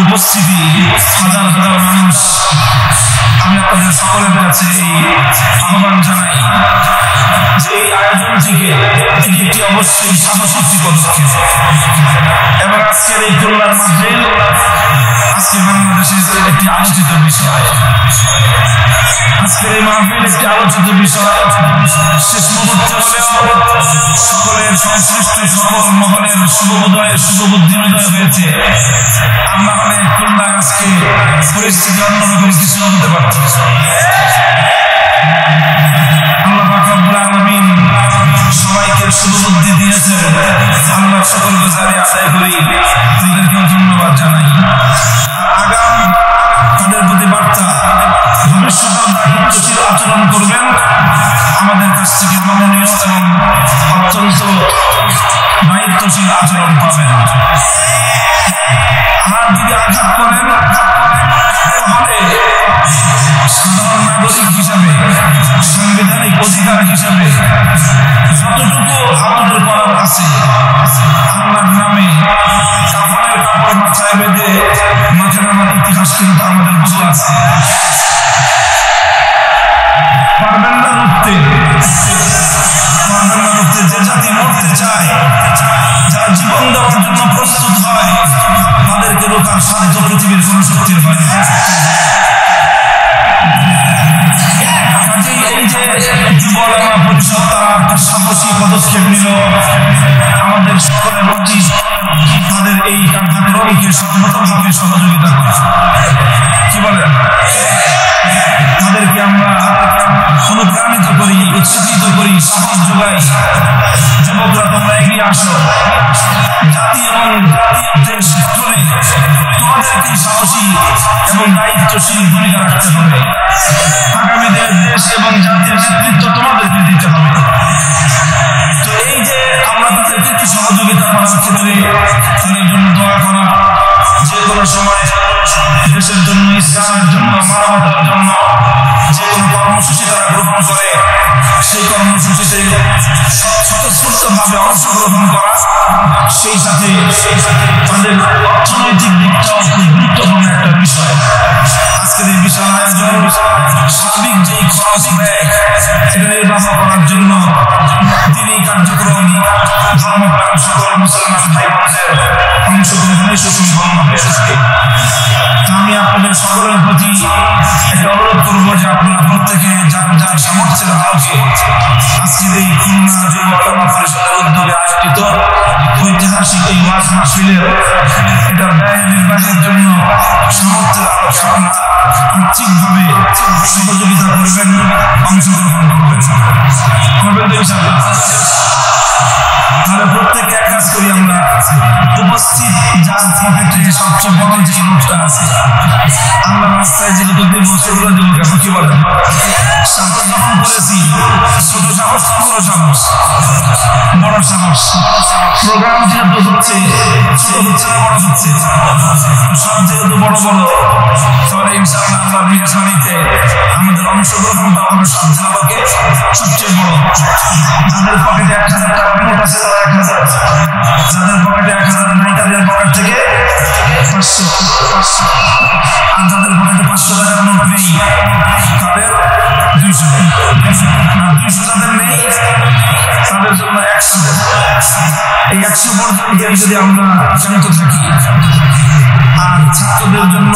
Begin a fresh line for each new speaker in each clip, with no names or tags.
উপস্থিতি হাজার হাজার মানুষ, আমি আপনাদের সকলের কাছে এই আহ্বান জানাই যে এই আয়োজনটিকে এটি একটি অবশ্যই সাহসী পদক্ষেপ এবং আজকের এই খুলনার মাহফিল আজকে বাংলাদেশের একটি আলোচিত বিষয়। আজকের এই মাহফিল একটি আলোচিত বিষয়। শেষ মুহূর্তে হলেও সকলের সংশ্লিষ্ট সকল মহলের শুভবুদ্ধি উদয় হয়েছে। আমরা হলে খুলনায় আজকে পরিস্থিতি অন্যরকম কিছু হতে পারত। আল্লাহ পাক রব্বুল আলামিন সবাইকে শুভবুদ্ধি দিয়েছেন। আল্লাহ সকল গুজারি আদায় করি, তাদেরকেও ধন্যবাদ জানাই। আগাম তাদের প্রতি বার্তা, ভবিষ্যতেও দায়িত্বশীল আচরণ করবেন, আমাদের কাছ থেকে মাননীয় এবং অত্যন্ত দায়িত্বশীল আচরণ পাবেন। আর যদি আঘাত করেন তাহলে সাধারণ নাগরিক হিসাবে, সাংবিধানিক অধিকার হিসাবে যতটুকু আমাদের করার আছে আল্লাহর নামে কাফনের কাপড় মাথায় বেঁধে মাঠে নামার ইতিহাস কিন্তু আমাদের বহু আছে। পারবেন না রুখতে, পারবেন না রুখতে। যে জাতি মরতে চায়, যারা জীবন দেওয়ার জন্য প্রস্তুত হয়, তাদেরকে রোখার সাধ্য পৃথিবীর কোন শক্তির হয় না। এই যে যুব ওলামা পরিষদ তারা একটা সাহসী পদক্ষেপ নিল, আমাদের সকলের উচিত তাদের এই কার্যক্রমকে সর্বতভাবে সহযোগিতা করা। কি বলেন? তাদেরকে আমরা অনুপ্রাণিত করি, উৎসাহিত করি, সাহস যোগাই। যুবকরা তোমরা এগিয়ে আসো, জাতি এবং দেশ করে তোমাদেরকে সাহসী এবং দায়িত্বশীল ভূমিকা রাখতে হবে। আগামী দেশ এবং জাতির নেতৃত্ব তোমাদেরকে দিতে হবে। তো এই যে আমরা তাদেরকে একটু সহযোগিতা করার ক্ষেত্রে তাদের জন্য দোয়া করা, যে কোনো সময় দেশের জন্য, ইসলামের জন্য, মানবতার জন্য যে কোনো কর্মসূচি তারা গ্রহণ করে, সেই কর্মসূচিতে স্বতঃস্ফূর্তভাবে অংশগ্রহণ করা, সেই সাথে তাদের অর্থনৈতিক দিকটাও খুব গুরুত্বপূর্ণ একটা বিষয়। আজকের এই বিশাল আয়োজন সার্বিক যে খরচ ব্যয় এটা নির্বাহ করার জন্য তিনি কার্যক্রম ধর্মপ্রাণ সকল মুসলমান ভাই বোনদের অংশগ্রহণে সুসম্পন্ন হয়েছে। আমি আপনাদের সকলের প্রতি একটা অনুরোধ করবো যে আপনারা প্রত্যেকে যার যার সামর্থ্যের আলোকে আজকের এই খুলনা যুব ওলামা পরিষদের উদ্যোগে আয়োজিত ঐতিহাসিক এই ওয়াজ মাহফিলের এটা ব্যয় নির্বাহের জন্য সামর্থ্যের আলোকে আপনারা আর্থিকভাবে সহযোগিতা করবেন, অংশগ্রহণ করবেন। করবেন তো ইনশাআল্লাহ? তাহলে প্রত্যেকে এক কাজ করি, আমরা উপস্থিত যার পকেটে সবচেয়ে বড় যে নোটটা আছে, আমরা রাস্তায় যেগুলো দেব সেগুলো দেবো। কেন? কি বলেন? সাথে যখন করেছি ছোট সাহস, বড় সাহস, বড় সাহস। প্রোগ্রাম যেহেতু হচ্ছে, ছোট হচ্ছে না বড় হচ্ছে, সব যেহেতু বড় বড়, তাহলে ইনশাআল্লাহ আমরা বিয়াসানিতে আমাদের অংশগ্রহণটা হবে সবচেয়ে আলোকে সবচেয়ে বড়। যাদের পকেটে 1000 টাকা নোট আছে তারা 1000, যাদের পকেটে 1000 নাই তাদের পকেট থেকে 500, আর যাদের পকেটে 500 টাকার নোট নেই তাদের 200, আর 200 যাদের নেই তাদের জন্য 100। এই 100 পর্যন্ত যদি আমরা শান্ত থাকি, আর ছাত্রদের জন্য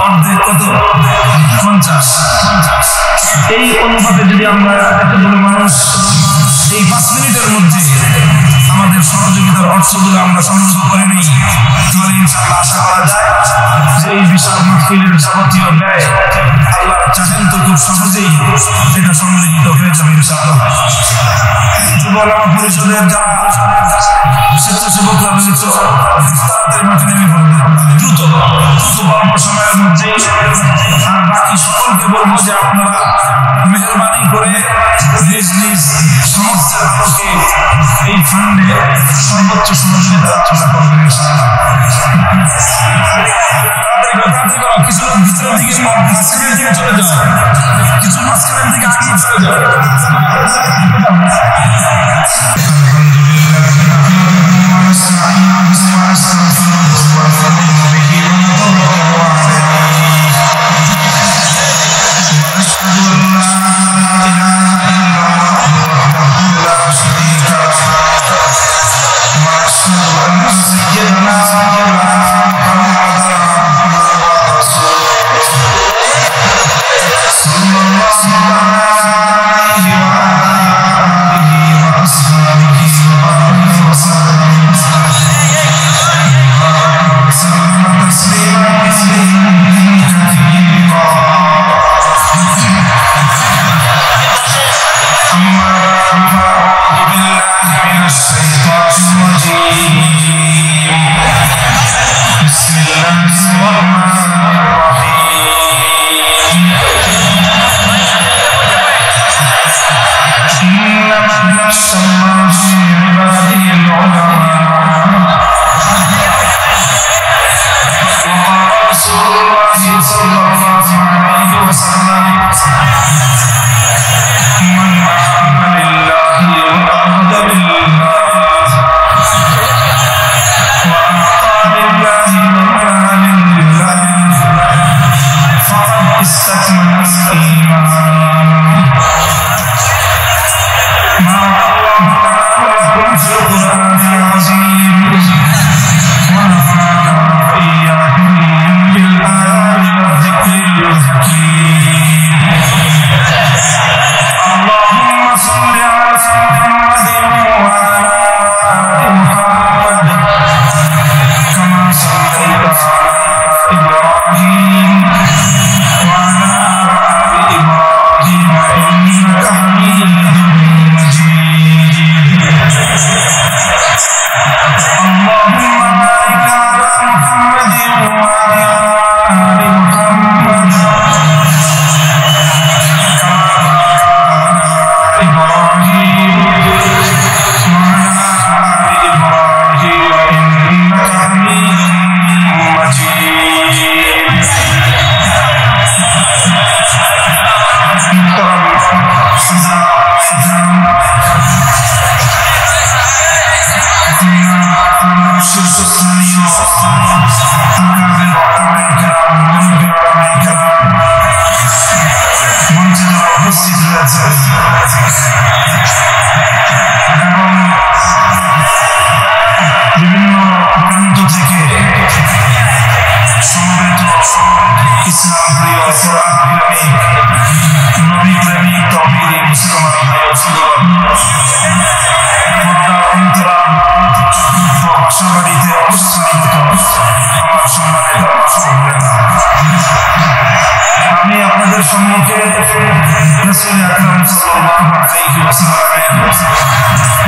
অর্ধেক কত 50, এই অনুপাতে যদি আমরা এতগুলো মানুষ এই 5 মিনিটের মধ্যে আমাদের সহযোগিতার অর্থগুলো আমরা সংগ্রহ করে নিই, তাহলে ইনশাআল্লাহ আশা করা যায় যে এই বিশাল মাহফিলের যাবতীয় ব্যয় আল্লাহ চাহেন তো খুব সহজেই এটা সংগৃহীত হয়ে যাবে ইনশাআল্লাহ। যুব ওলামা পরিষদের যারা স্বেচ্ছাসেবকরা রয়েছে তাড়াতাড়ি মাঠে নেমে পড়বে দ্রুত অল্প সময়ের মধ্যে। আর বাকি সকলকে বলবো যে আপনারা মেহরবানি করে নিজ নিজ সামর্থ্যের আলোকে এই ফান্ডে সর্বোচ্চ সহযোগিতা করবেন ইনশাআল্লাহ। কিছু ভিতরের দিকে মাঝখানের দিকে চলে যাও, কিছু মাঝখানের দিকে আগে চলে যাও। আলহামদুলিল্লাহ।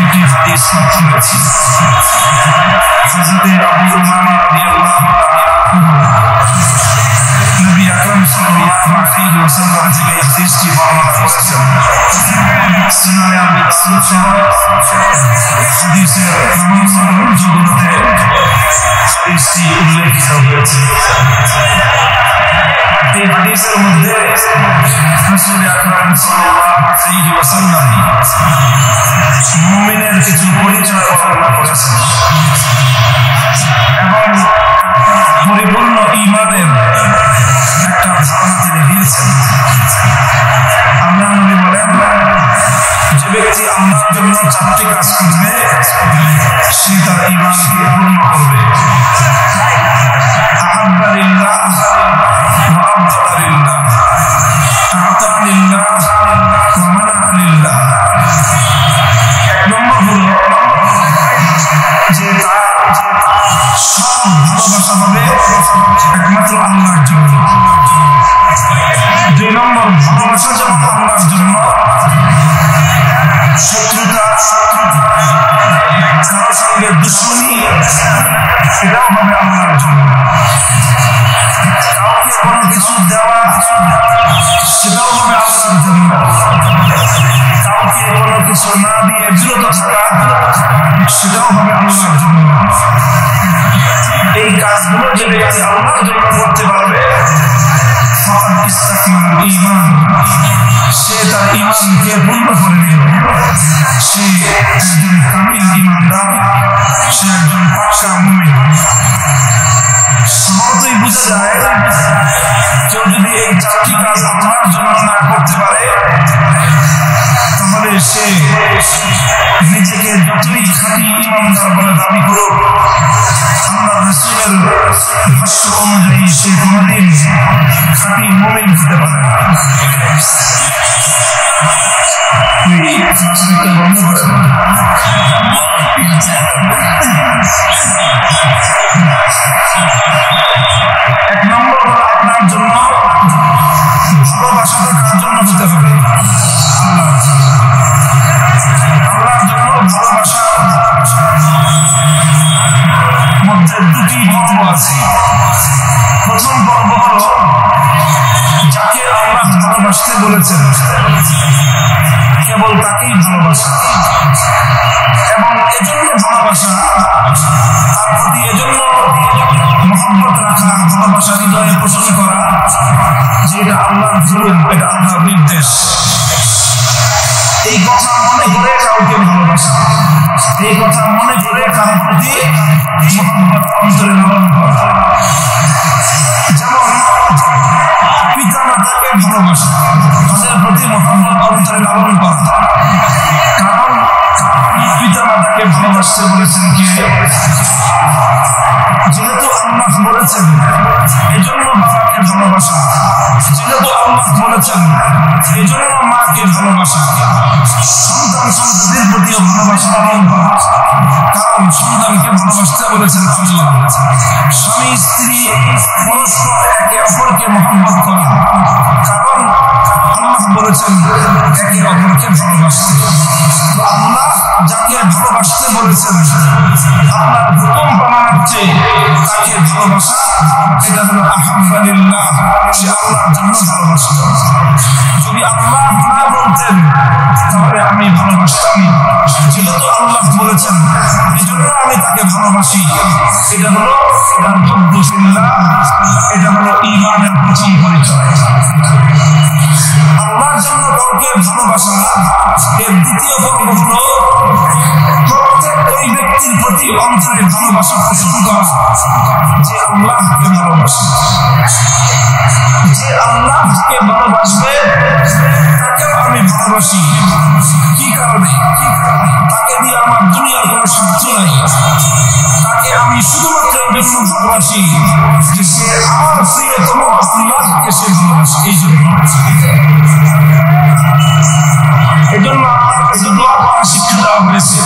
একটি হাদিস পাঠ করেছি। হযরত আবু উমামা রাদিয়াল্লাহু আনহু নবী আকরাম সাল্লাল্লাহু আলাইহি ওয়াসাল্লাম থেকে এই হাদিসটি বর্ণনা করেছেন। সুনানে আবু দাউদ সহ হাদিসের অন্যান্য গ্রন্থগুলোতে হাদিসটি উল্লেখিত হয়েছে। এই হাদিসের মধ্যে রাসূল আকরাম সাল্লাল্লাহু আলাইহি ওয়াসাল্লাম মুমিনের কিছু পরিচয় বর্ণনা করেছেন এবং পরিপূর্ণ ঈমানের একটা ধারণা তিনি দিয়েছেন। আল্লাহ নবী বলেন, যে ব্যক্তি আল্লাহর জন্য চারটি কাজ করবে সে তার ঈমানকে পূর্ণ করবে। আহাব্বা লিল্লাহ ওয়া আবগাদা লিল্লাহ, আ'তা লিল্লাহ ওয়া মানা লিল্লাহ। এক নম্বর হলো যে তার সব ভালোবাসা হবে একমাত্র আল্লাহর জন্য। দুই নম্বর, ভালোবাসা যেমন আল্লাহর জন্য, শত্রুতা কারোর সঙ্গে দুশ্মনী সেটাও হবে আল্লাহর জন্য। কাউকে কোনো কিছু দেওয়া সেটাও হবে আল্লাহর জন্য। কাউকে কোনো কিছু না দিয়ে বিরত থাকা সেটাও হবে আল্লাহর জন্য। এই কাজগুলো যে ব্যক্তি আল্লাহর জন্য করতে পারবে ফাকাদ ইস্তাকমাল ঈমান, সে তার ঈমানকে পূর্ণ করে নিল। সে একজন কামিল ঈমানদার, সে একজন পাক্কা মুমিন। সহজেই বোঝা যায় কেউ যদি এই চারটি কাজ আল্লাহর জন্য না করতে পারে তাহলে সে নিজেকে যতই খাঁটি ঈমানদার বলে দাবি করুক, আল্লাহ রাসূলের ভাষ্য অনুযায়ী সে কোনদিন খাঁটি মুমিন হতে পারে না। এক নম্বর হলো আপনার জন্য ভালোবাসাটা কার জন্য হতে হবে? আল্লাহর জন্য। আল্লাহর জন্য ভালোবাসা মধ্যে দুটি পর্ব আছে। প্রথম পর্ব হলো যাকে আল্লাহ ভালোবাসতে বলেছেন কেবল তাকেই ভালোবাসা, এবং এজন্য ভালোবাসা, তার প্রতি এজন্য মহব্বত রাখা, ভালোবাসা হৃদয়ে পোষণ করা যে এটা আল্লাহর হুকুম, এটা আল্লাহর নির্দেশ। এই কথা মনে করে কাউকে ভালোবাসা, এই কথা মনে করে কারোর প্রতি মহব্বত অন্তরে লালন করা। যেমন পিতা মাতাকে ভালোবাসা, তাদের প্রতি মহব্বত অন্তরে লালন করা। কারণ পিতা মাতাকে ভালোবাসতে বলেছেন কে? যেহেতু আল্লাহ বলেছেন এজন্য বাবাকে ভালোবাসা, যেহেতু আল্লাহ বলেছেন এজন্য মাকে ভালোবাসা। সন্তান সন্ততির প্রতিও ভালোবাসা পালন করা, কারণ সন্তানকে ভালোবাসতে বলেছেন আল্লাহ। স্বামী স্ত্রী পরস্পর একে অপরকে মহব্বত করা, কারণ আল্লাহ বলেছেন একে অপরকে ভালোবাসতে। তো আল্লাহ যাকে ভালোবাসতে বলেছেন আল্লাহর হুকুম প্রমাণার্থে তাকে ভালোবাসা, এটা হলো আহাব্বা লিল্লাহ, সে আল্লাহর জন্য ভালোবাসা। যদি আল্লাহ না বলতেন তাহলে আমি ভালোবাসতাম, যেহেতু আল্লাহ বলেছেন এজন্য আমি তাকে ভালোবাসি। এটা হলো আল-হুব্বু ফিল্লাহ, এটা হলো ঈমানের প্রথম পরিচয়। আল্লাহর জন্য কাউকে ভালোবাসা এর দ্বিতীয় পর্ব হলো প্রত্যেক ওই ব্যক্তির প্রতি অন্তরে ভালোবাসা পোষণ করা যে আল্লাহকে ভালোবাসে। যে আল্লাহকে ভালোবাসবে তাকেও আমি ভালোবাসি। কি কারণে? তাকে দিয়ে আমার দুনিয়ার কোনো স্বার্থ নাই। তাকে আমি শুধুমাত্র এজন্য ভালোবাসি যে সে আমার প্রিয়তম আল্লাহকে সে ভালোবাসে। এই জন্য দোয়া করা শিক্ষা দেওয়া হয়েছে।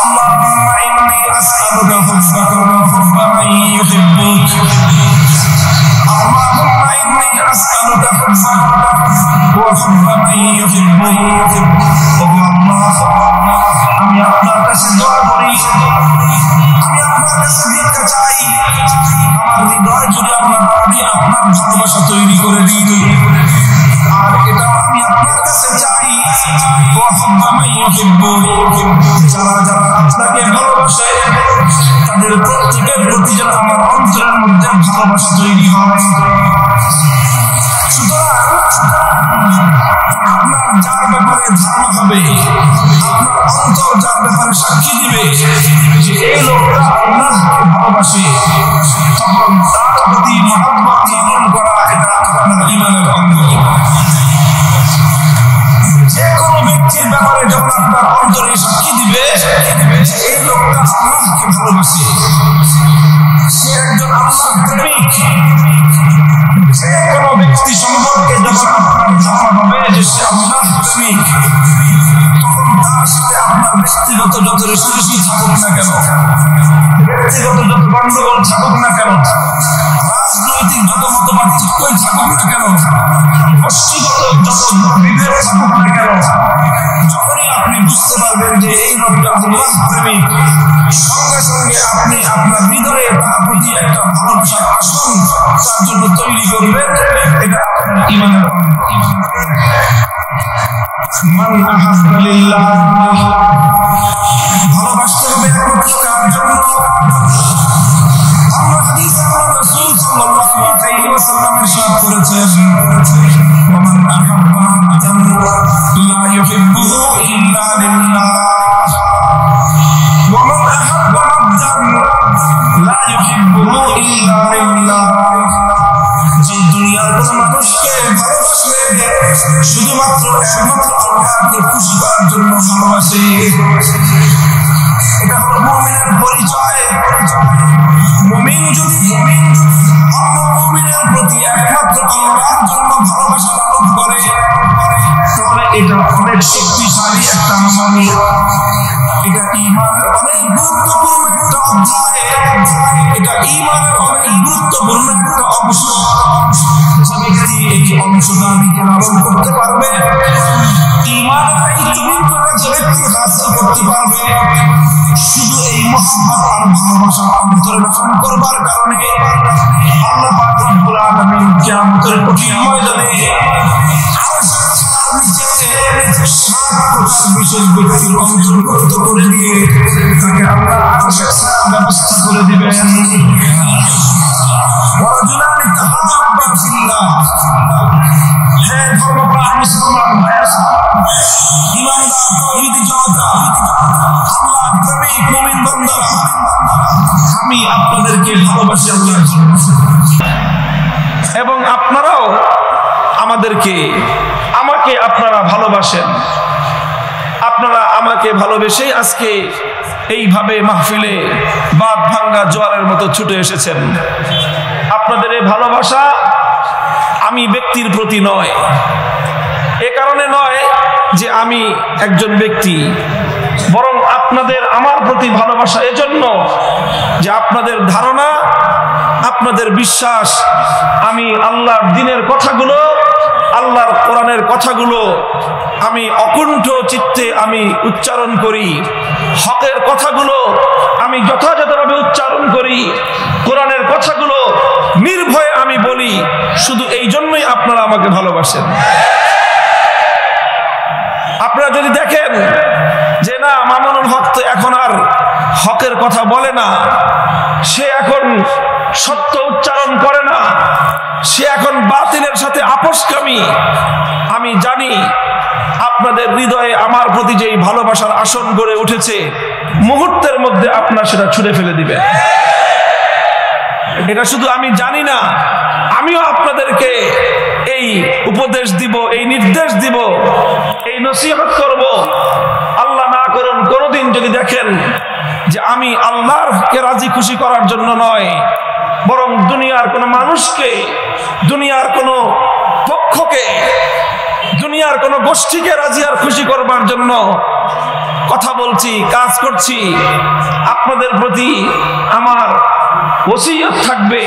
আল্লাহুম্মা ইন্নী আসআলুকা হুব্বাকা ওয়া হুব্বা মান ইউহিব্বুক। আল্লাহুম্মা ইন্নী আসআলুকা হুব্বাকা ওয়া আমি আপনার কাছে দোয়া করি, আমি আপনার কাছে ভিক্ষা চাই, আমার হৃদয় যদি আপনার প্রতি আপনার ভালোবাসা তৈরি করে দিন। আর এটা আমি আপনার কাছে চাই, যারা যারা আপনাকে ভালোবাসে তাদের প্রত্যেকের প্রতি যেন আমার অন্তরের মধ্যে ভালোবাসা তৈরি হয়। সুতরাং আপনার যার ব্যাপারে ধারণা হবে, আপনার অন্তর যার ব্যাপারে সাক্ষী দিবে যে এই লোকটা আল্লাহকে ভালোবাসে, তখন তার প্রতি মহব্বত লালন করা এটা আপনার ঈমানের অঙ্গ। যে কোনো ব্যক্তির ব্যাপারে যখন আপনার অন্তরে সাক্ষী দিবে যে এই লোকটা আল্লাহকে ভালোবাসে, সে একজন আল্লাহর প্রেমিক, যে কোনো ব্যক্তি সম্পর্কে যখন আপনার ধারণা হবে যে সে আল্লাহর প্রেমিক, তখন তার সাথে আপনার ব্যক্তিগত যত রেশারেশি থাকুক না কেন, ব্যক্তিগত যত গন্ডগোল থাকুক না কেন, রাজনৈতিক যত মতপার্থক্যই থাকুক না কেন, গোষ্ঠীগত যত বিভেদ থাকুক না কেন, যখনই আপনি বুঝতে পারবেন যে এই লোকটা আল্লাহর প্রেমিক, সঙ্গে সঙ্গে আপনি আপনার হৃদয়ে তার প্রতি একটা ভালোবাসার আসন তার জন্য তৈরি করবেন। এটা ঈমানের ভালোবাসতে হবে একমাত্র কার জন্য? আল্লাহ হাদিস আল্লাহ রাসূল সাল্লাল্লাহু আলাইহি ওয়াসাল্লাম ইরশাদ করেছেন, ওমান আহাব্বা আবদান লা ইউহিব্বুহু ইল্লা লিল্লাহ, ওমান আহাব্বা আবদান লা ইউহিব্বুহু ইল্লা লিল্লাহ। যে দুনিয়ার কোন মানুষকে ভালোবাসলে শুধুমাত্র একমাত্র আল্লাহকে খুশি করার জন্য ভালোবাসে, এটা হলো মুমিনের পরিচয়। মুমিন যদি অন্য মুমিনের প্রতি একমাত্র আল্লাহর জন্য ভালোবাসা লালন করে, তাহলে এটা অনেক শক্তিশালী একটা আমল, এটা ঈমানের অনেক গুরুত্বপূর্ণ একটা অধ্যায়, এটা ঈমানের অনেক গুরুত্বপূর্ণ একটা অংশ। যে ব্যক্তি এই অংশটাকে লালন করতে পারবে, ঈমানের এই চরিত্রটা যে ব্যক্তি হাসিল করতে পারবে, শুধু এই মুহাম্মদ আর ভালোবাসা অন্তরে লালন করবার কারণে আল্লাহ পাক রব্বুল আলামিন কিয়ামতের কঠিন ময়দানে বিশেষ ব্যক্তির অন্তর্ভুক্ত করে দিয়ে তাকে আল্লাহ আরশের ব্যবস্থা করে দিবেন। ওয়ারাজুলানি তাহাব্বা ফিল্লাহ, হে ধর্মপ্রাণ মুসলমান ভাইরা, ঈমানদার তাওহীদি জনতা, আল্লাহর প্রেমিক মুমিন বান্দারা, আমি আপনাদেরকে ভালোবাসি আল্লাহর জন্য, এবং আপনারাও আমাকে আপনারা ভালোবাসেন। আপনারা আমাকে ভালোবেসেই আজকে এইভাবে মাহফিলে বাঁধ ভাঙ্গা জোয়ারের মতো ছুটে এসেছেন। আপনাদের এই ভালোবাসা আমি ব্যক্তির প্রতি নয়, এ কারণে নয় যে আমি একজন ব্যক্তি, বরং আপনাদের আমার প্রতি ভালোবাসা এজন্য যে আপনাদের ধারণা, আপনাদের বিশ্বাস আমি আল্লাহর দ্বীনের কথাগুলো, আল্লাহর কোরআনের কথাগুলো আমি অকুণ্ঠ চিত্তে আমি উচ্চারণ করি, হকের কথাগুলো আমি যথাযথভাবে উচ্চারণ করি, কোরআনের কথাগুলো নির্ভয়ে আমি বলি। শুধু এই জন্যই আপনারা আমাকে ভালোবাসেন। আপনারা যদি দেখেন যে না, মামুনুল হক তো এখন আর হকের কথা বলে না, সে এখন সত্য উচ্চারণ করে না, সে এখন বাতিলের সাথে আপোষকামী, আমি জানি আপনাদের হৃদয়ে আমার প্রতি যেই ভালোবাসার আসন গড়ে উঠেছে, মুহূর্তের মধ্যে আপনারা সেটা ছুঁড়ে ফেলে দিবেন। এটা শুধু আমি জানি না, আমিও আপনাদেরকে এই উপদেশ দিব, এই নির্দেশ দিব, এই নসিহত করব। আল্লাহ না করুন কোনোদিন যদি দেখেন যে আমি আল্লাহকে রাজি খুশি করার জন্য নয়, বরং দুনিয়ার কোনো মানুষকে, দুনিয়ার কোনো পক্ষকে, দুনিয়ার কোনো গোষ্ঠীকে রাজি আর খুশি করবার জন্য কথা বলছি, কাজ করছি, আপনাদের প্রতি আমার ওসিয়ত থাকবে,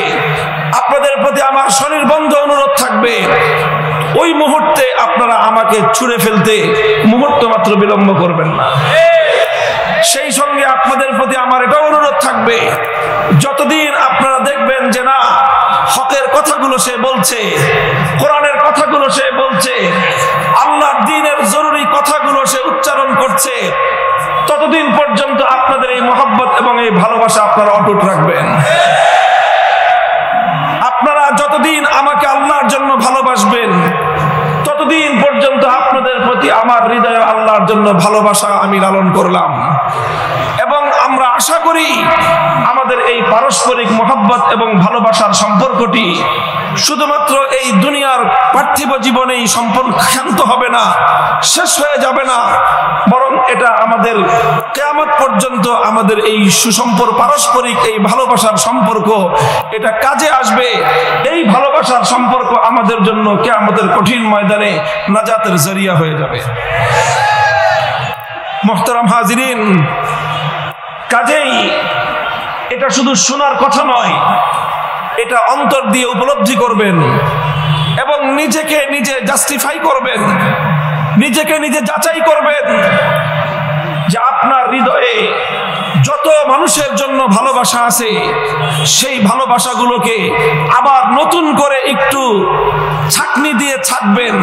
আপনাদের প্রতি আমার স্বনির্বন্ধ অনুরোধ থাকবে, ওই মুহূর্তে আপনারা আমাকে ছুঁড়ে ফেলতে মুহূর্ত মাত্র বিলম্ব করবেন না। সেই সঙ্গে আপনাদের প্রতি আমার এটাও অনুরোধ থাকবে, যতদিন আপনারা দেখবেন যে না হকের কথাগুলো সে বলছে, কোরআনের কথাগুলো সে বলছে, আল্লাহর দ্বীনের জরুরি কথাগুলো সে উচ্চারণ করছে, ততদিন পর্যন্ত আপনাদের এই মহব্বত এবং এই ভালোবাসা আপনারা অটুট রাখবেন। আপনারা যতদিন আমাকে আল্লাহর জন্য ভালোবাসবেন, ততদিন পর্যন্ত আপনাদের প্রতি আমার হৃদয়ে আল্লাহর জন্য ভালোবাসা আমি লালন করলাম। এবং আমরা আশা করি আমাদের এই পারস্পরিক মহব্বত এবং ভালোবাসার সম্পর্কটি শুধুমাত্র এই দুনিয়ার পার্থিব জীবনেই সম্পর্ক হবে না, শেষ হয়ে যাবে না, বরং এটা আমাদের কিয়ামত পর্যন্ত আমাদের এই পারস্পরিক এই ভালোবাসার সম্পর্ক এটা কাজে আসবে। এই ভালোবাসার সম্পর্ক আমাদের জন্য কিয়ামতের কঠিন ময়দানে নাজাতের জরিয়া হয়ে যাবে। মুহতারাম হাজিরিন, কাজেই এটা শুধু শোনার কথা নয়, এটা অন্তর দিয়ে উপলব্ধি করবেন এবং নিজেকে নিজে জাস্টিফাই করবেন, নিজেকে নিজে যাচাই করবেন যে আপনার হৃদয়ে যত মানুষের জন্য ভালোবাসা আছে সেই ভালোবাসাগুলোকে আবার নতুন করে একটু ছাঁকনি দিয়ে ছাঁকবেন,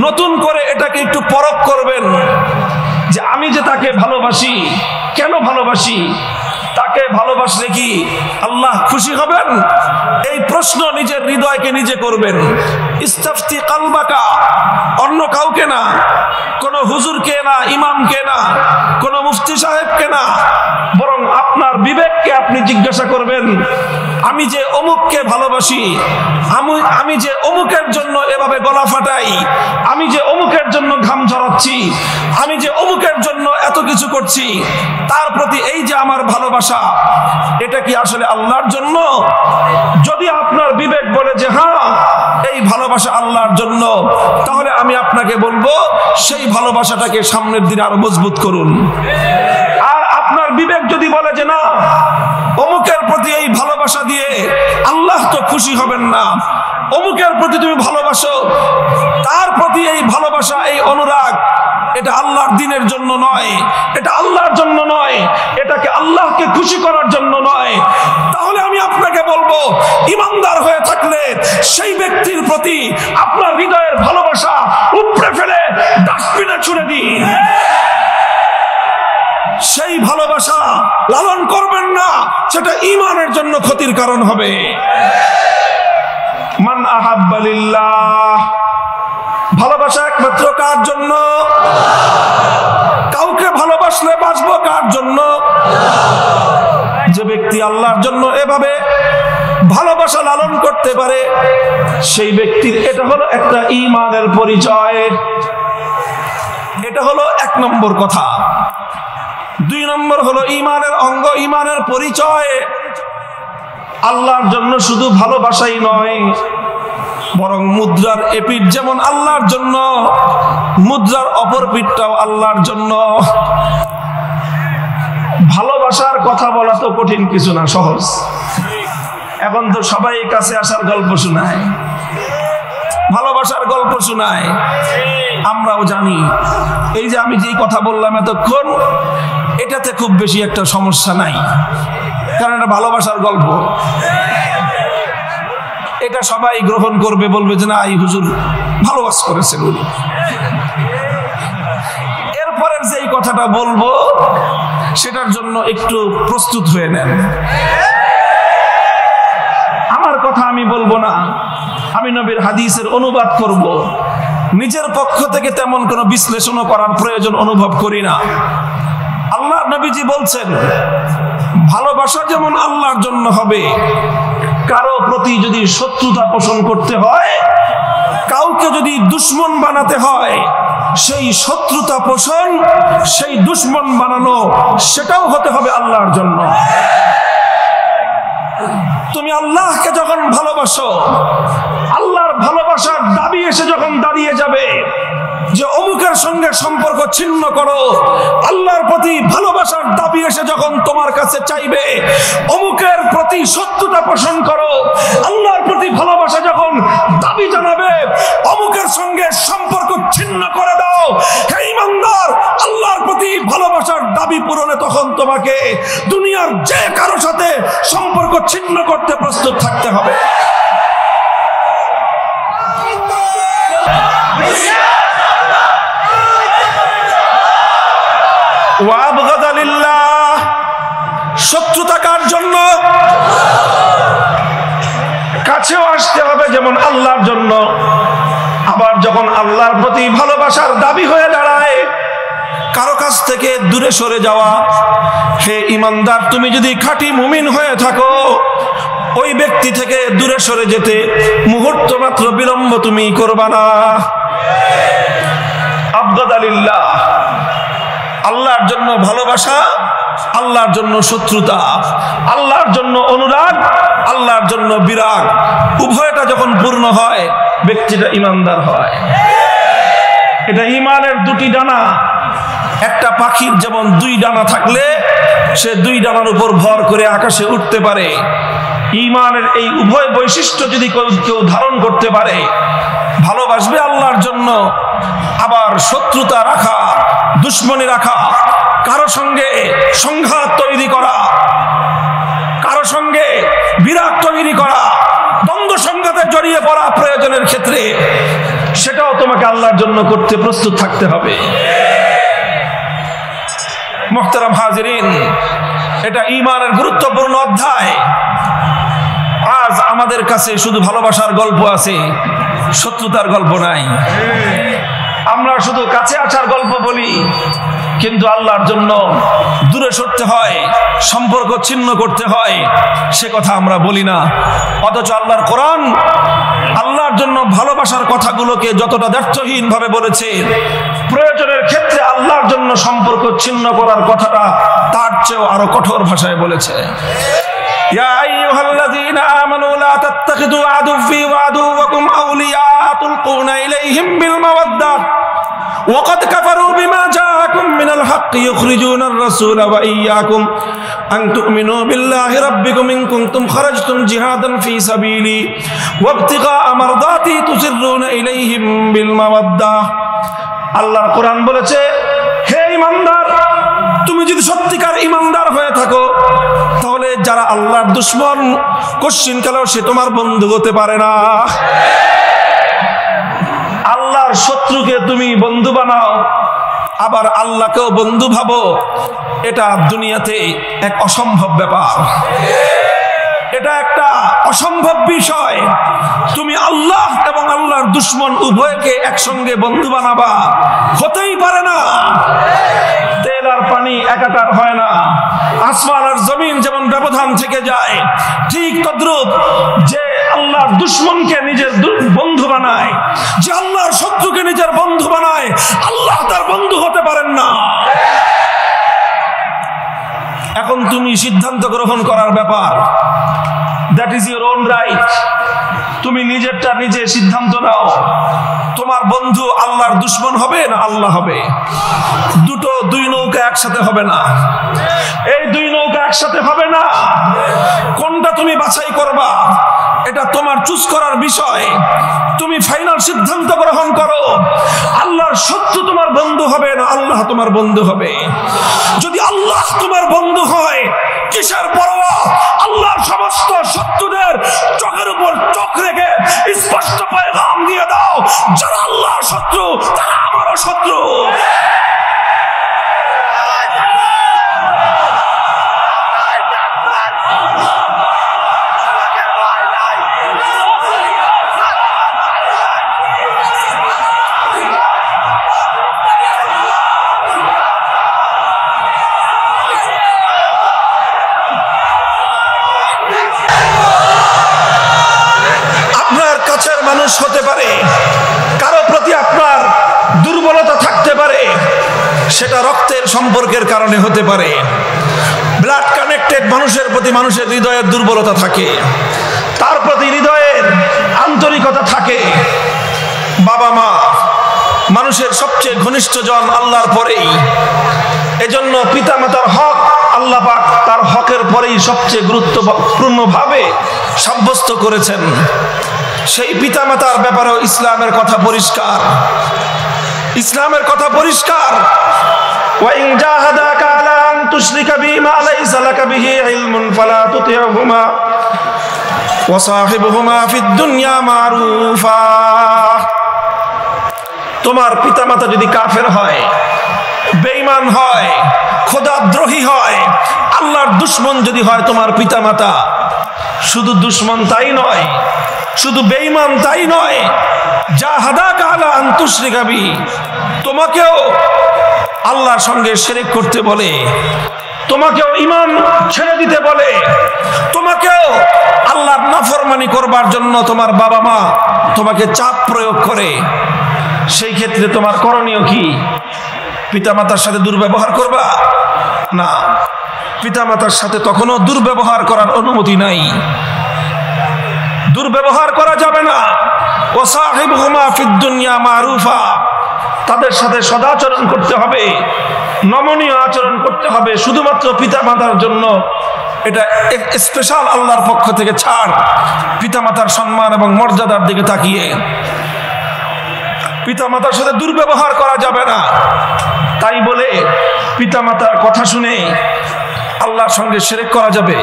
নতুন করে এটাকে একটু পরখ করবেন যে আমি যে তাকে ভালোবাসি, কেন ভালোবাসি, তাকে ভালোবাসলে কি আল্লাহ খুশি হবেন? এই প্রশ্ন নিজের হৃদয়কে নিজে করবেন। ইস্তাফতি কালবাকা, অন্য কাউকে না, কোন হুজুরকে না, ইমামকে না, কোন মুফতি সাহেবকে না, বরং আপনার বিবেককে আপনি জিজ্ঞাসা করবেন, আমি যে অমুককে ভালোবাসি, আমি যে অমুকের জন্য এভাবে গলা ফাটাই, আমি যে অমুকের জন্য ঘাম ঝরাচ্ছি, আমি যে অমুকের জন্য এত কিছু করছি, তার প্রতি এই যে আমার ভালোবাসা, এটা কি আসলে আল্লাহর জন্য? যদি আপনার বিবেক বলে যে হ্যাঁ এই ভালোবাসা আল্লাহর জন্য, তাহলে আমি আপনাকে বলবো সেই ভালোবাসাটাকে সামনের দিনে আরো মজবুত করুন। আর আপনার বিবেক যদি বলে যে না অমুকের প্রতি এই ভালোবাসা দিয়ে আল্লাহ তো খুশি হবেন না, অমুকের প্রতি তুমি ভালোবাসো, তার প্রতি এই ভালোবাসা, এই অনুরাগ, এটা আল্লাহর দ্বীনের জন্য নয়, এটা আল্লাহর জন্য নয়, এটাকে আল্লাহকে খুশি করার জন্য নয়, তাহলে আমি আপনাকে বলবো ইমানদার হয়ে থাকলে সেই ব্যক্তির প্রতি আপনার হৃদয়ের ভালোবাসা উপড়ে ফেলে ডাস্টবিনে ছুড়ে দিন। সেই ভালোবাসা লালন করবেন না, সেটা ঈমানের জন্য ক্ষতির কারণ হবে। মান আহাব্বা লিল্লাহ, ভালোবাসা একমাত্র কার জন্য? কাউকে ভালোবাসলে বাঁচবো কার জন্য? যে ব্যক্তি আল্লাহর জন্য এভাবে ভালোবাসা লালন করতে পারে, সেই ব্যক্তির এটা হলো একটা ঈমানের পরিচয়। এটা হলো 1 নম্বর কথা। 2 নম্বর হলো ঈমানের অঙ্গ, ঈমানের পরিচয় আল্লাহর জন্য শুধু ভালোবাসাই নয়, বরং মুদ্রার এপিঠ যেমন আল্লাহর জন্য, মুদ্রার অপর পিঠটাও আল্লাহর জন্য। ভালোবাসার কথা বলা তো কঠিন কিছু না, সহজ। এখন তো সবাই কাছে আসার গল্প শোনায়, ভালোবাসার গল্প শোনায়, আমরাও জানি। এই যে আমি যেই কথা বললাম এতক্ষণ, এটাতে খুব বেশি একটা সমস্যা নাই, কারণ এটা ভালোবাসার গল্প। এটা সবাই গ্রহণ করবে, বলবে যে না এই হুজুর ভালো ওয়াজ করেছেন। এরপরের যেই কথাটা বলবো সেটার জন্য একটু প্রস্তুত হয়ে নেন। আমার কথা আমি বলবো না, আমি নবীর হাদিসের অনুবাদ করব। নিজের পক্ষ থেকে তেমন কোনো বিশ্লেষণও করার প্রয়োজন অনুভব করি না। আল্লাহ নবীজি বলছেন ভালোবাসা যেমন আল্লাহর জন্য হবে, কারো প্রতি যদি শত্রুতা পোষণ করতে হয়, কাউকে যদি দুশমন বানাতে হয়, সেই শত্রুতা পোষণ, সেই দুশমন বানানো, সেটাও হতে হবে আল্লাহর জন্য। তুমি আল্লাহকে যখন ভালোবাসো, আল্লাহর ভালোবাসার দাবি এসে যখন দাঁড়িয়ে যাবে, যে অমুকের সঙ্গে সম্পর্ক ছিন্ন করো, আল্লাহর প্রতি ভালোবাসার দাবি এসে যখন তোমার কাছে চাইবে, অমুকের প্রতি শত্রুতা পোষণ করো, আল্লাহর প্রতি ভালোবাসা যখন দাবি জানাবে, অমুকের সঙ্গে সম্পর্ক ছিন্ন করে দাও। হে ঈমানদার, আল্লাহর প্রতি ভালোবাসার দাবি পূরণে তখন তোমাকে দুনিয়ার যে কারো সাথে সম্পর্ক ছিন্ন করতে প্রস্তুত থাকতে হবে। ওয়াবগাদা লিল্লাহ, শত্রুতা কার জন্য? কাছেও আসতে হবে যেমন আল্লাহর জন্য, আবার যখন আল্লাহর প্রতি ভালোবাসার দাবি হয়ে দাঁড়ায় কারো কাছ থেকে দূরে সরে যাওয়া। হে ঈমানদার, তুমি যদি খাঁটি মুমিন হয়ে থাকো, ওই ব্যক্তি থেকে দূরে সরে যেতে মুহূর্ত মাত্র বিলম্ব তুমি করবা না। আবগাদা লিল্লাহ, আল্লাহর জন্য ভালোবাসা, আল্লাহর জন্য শত্রুতা, আল্লাহর জন্য অনুরাগ, আল্লাহর জন্য বিরাগ, উভয়টা যখন পূর্ণ হয় ব্যক্তিটা ঈমানদার হয়। এটা ঈমানের দুটি ডানা। একটা পাখির যেমন দুই ডানা থাকলে সে দুই ডানার উপর ভর করে আকাশে উঠতে পারে, ঈমানের এই উভয় বৈশিষ্ট্য যদি কেউ ধারণ করতে পারে, ভালোবাসবে আল্লাহর জন্য, আবার শত্রুতা রাখা, দুশ্মনী রাখা, কারো সঙ্গে সংঘাত তৈরি করা, কারো সঙ্গে বিরাগ তৈরি করা, দ্বন্দ্ব সংঘাতে জড়িয়ে পড়া প্রয়োজনের ক্ষেত্রে, সেটাও তোমাকে আল্লাহর জন্য করতে প্রস্তুত থাকতে হবে। মুহতারাম হাজিরিন, এটা ঈমানের গুরুত্বপূর্ণ অধ্যায়। আজ আমাদের কাছে শুধু ভালোবাসার গল্প আছে, শত্রুতার গল্প নাই। আমরা শুধু কাছে আসার গল্প বলি, কিন্তু আল্লাহর জন্য দূরে সরতে হয়, সম্পর্ক ছিন্ন করতে হয়, সে কথা আমরা বলি না। অথচ আল্লাহর কোরআন আল্লাহর জন্য ভালোবাসার কথাগুলোকে যতটা দ্ব্যর্থহীন ভাবে বলেছে, প্রয়োজনের ক্ষেত্রে আল্লাহর জন্য সম্পর্ক ছিন্ন করার কথাটা তার চেয়েও আরো কঠোর ভাষায় বলেছে। ইয়া আইয়ুহাল্লাযীনা আমানু লা তাত্তাখিযু আদুওয়ি ওয়া আদুওয়াকুম আউলিয়া তুলকুনা ইলাইহিম বিল মাওয়াদ্দাহ وقد كفروا بما جاءكم من الحق يخرجون الرسول وإياكم أن تؤمنوا بالله ربكم إن كنتم خرجتم جهادا في سبيلي وابتغاء مرضاتي تسرون إليهم بالمودة। আল্লাহর কোরআন বলেছে, হে ঈমানদার, তুমি যদি সত্যিকার ঈমানদার হয়ে থাকো, তাহলে যারা আল্লাহর দুশমন কোশ্চিন কালেও সে তোমার বন্ধু হতে পারে না। আল্লাহর শত্রুকে তুমি বন্ধু বানাও, আবার আল্লাহকেও বন্ধু ভাবো, এটা দুনিয়াতে এক অসম্ভব ব্যাপার। এটা একটা অসম্ভব বিষয়। তুমি আল্লাহ এবং আল্লাহর দুশমন উভয়কে একসঙ্গে বন্ধু বানাবা, হতেই পারে না। তেল আর পানি একাকার হয় না। আসমান আর জমিন যেমন ব্যবধান থেকে যায়, ঠিক তদ্রূপ যে আল্লাহর দুশমনকে নিজের বন্ধু বানায়, যে আল্লাহর শত্রুকে নিজের বন্ধু বানায়, আল্লাহ তার বন্ধু হতে পারেন না। এখন তুমি সিদ্ধান্ত গ্রহণ করার ব্যাপার, that is your own right. তুমি নিজেরটা নিজে সিদ্ধান্ত নাও, তোমার বন্ধু আল্লাহর দুশমন হবে না আল্লাহ হবে। দুই নৌকা একসাথে হবে না, এই দুই নৌকা একসাথে হবে না। কোনটা তুমি বাছাই করবা এটা তোমার চুজ করার বিষয়। তুমি ফাইনাল সিদ্ধান্ত গ্রহণ করো, আল্লাহর শত্রু তোমার বন্ধু হবে না আল্লাহ তোমার বন্ধু হবে। যদি আল্লাহ তোমার বন্ধু হয়, কিসের পরোয়া? আল্লাহর সমস্ত শত্রুদের চোখের উপর চোখ রেখে স্পষ্ট পয়গাম দিয়ে দাও, যারা আল্লাহর শত্রু তারা আমারও শত্রু। মানুষ হতে পারে, কারো প্রতি আপনার দুর্বলতা থাকতে পারে, সেটা রক্তের সম্পর্কের কারণে হতে পারে। ব্লাড কানেক্টেড মানুষের প্রতি মানুষের হৃদয়ের দুর্বলতা থাকে, তার প্রতি হৃদয়ের আন্তরিকতা থাকে। বাবা মা, মানুষের সবচেয়ে ঘনিষ্ঠজন আল্লাহর পরেই। এজন্য পিতামাতার হক আল্লাহ পাক তার হকের পরেই সবচেয়ে গুরুত্বপূর্ণভাবে সাব্যস্ত করেছেন। সেই পিতামাতার ব্যাপারেও ইসলামের কথা পরিষ্কার। ইসলামের কথা পরিষ্কার। وَإِنْ جَاهَدَاكَ عَلَىٰ أَن تُشْرِكَ بِي مَا لَيْسَ لَكَ بِهِ عِلْمٌ فَلَا تُطِعْهُمَا وَصَاحِبْهُمَا فِي الدُّنْيَا مَعْرُوفًا। তোমার পিতামাতা যদি কাফের হয়, বেঈমান হয়, খোদাদ্রোহী হয়, আল্লাহর দুশমন যদি হয় তোমার পিতামাতা, শুধু দুশমন তাই নয়, শুধু বেঈমান তাই নয়, জাহাদাকা আলা আন তুশরিকা বি, তোমাকেও আল্লাহর সঙ্গে শিরক করতে বলে, তোমাকেও ঈমান ছেড়ে দিতে বলে, তোমাকেও আল্লাহর নাফরমানি করবার জন্য তোমার বাবা মা তোমাকে চাপ প্রয়োগ করে, সেই ক্ষেত্রে তোমার করণীয় কি? পিতামাতার সাথে দুর্ব্যবহার করবা? না, পিতামাতার সাথে তখনও দুর্ব্যবহার করার অনুমতি নাই, দুর্ব্যবহার করা যাবে না। ওয়াসাহিবহুমা ফিদ দুনিয়া মারুফা, তাদের সাথে সদাচরণ করতে হবে, নমনীয় আচরণ করতে হবে, শুধুমাত্র পিতামাতার জন্য। এটা স্পেশাল আল্লাহর পক্ষ থেকে ছাড়, পিতামাতার সম্মান এবং মর্যাদার দিকে তাকিয়ে। পিতামাতার সাথে দুর্ব্যবহার করা যাবে না। তাই বলে পিতামাতার কথা শুনে আল্লাহর সঙ্গে শিরক করা যাবে?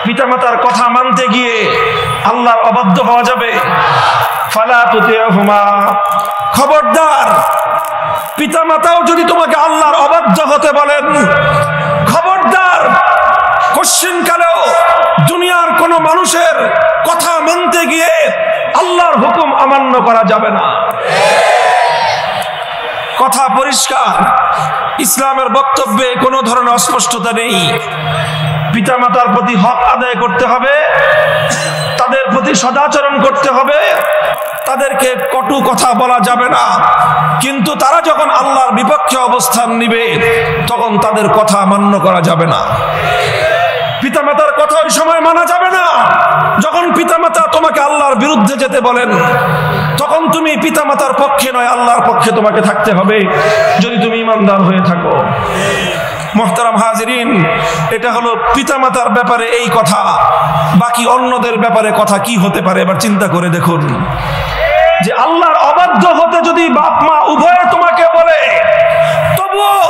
পিতামাতার কথা মানতে গিয়ে আল্লাহর অবাধ্য হওয়া যাবে? ফালা তুতিহুমা, খবরদার, পিতামাতাও যদি তোমাকে আল্লাহর অবাধ্য হতে বলেন, খবরদার, কোশ্চিনকালেও দুনিয়ার কোন মানুষের কথা মানতে গিয়ে আল্লাহর হুকুম অমান্য করা যাবে না। কথা পরিষ্কার, ইসলামের বক্তব্যে কোনো ধরনের অস্পষ্টতা নেই। পিতামাতার প্রতি হক আদায় করতে হবে, তাদের প্রতি সদাচরণ করতে হবে, তাদেরকে কটু কথা বলা যাবে না। কিন্তু তারা যখন আল্লাহর বিপক্ষে অবস্থান নিবে তখন তাদের কথা মান্য করা যাবে না। পিতামাতার কথা ওই সময় মানা যাবে না যখন পিতামাতা তোমাকে আল্লাহর বিরুদ্ধে যেতে বলেন, তখন তুমি পিতামাতার পক্ষে নয় আল্লাহর পক্ষে তোমাকে থাকতে হবে, যদি তুমি ঈমানদার হয়ে থাকো। মুহতারাম হাজিরিন, এটা হলো পিতামাতার ব্যাপারে এই কথা। বাকি অন্যদের ব্যাপারে কথা কি হতে পারে এবার চিন্তা করে দেখুন। যে আল্লাহর অবাধ্য হতে যদি বাপ মা উভয়ে তোমাকে বলে, তবুও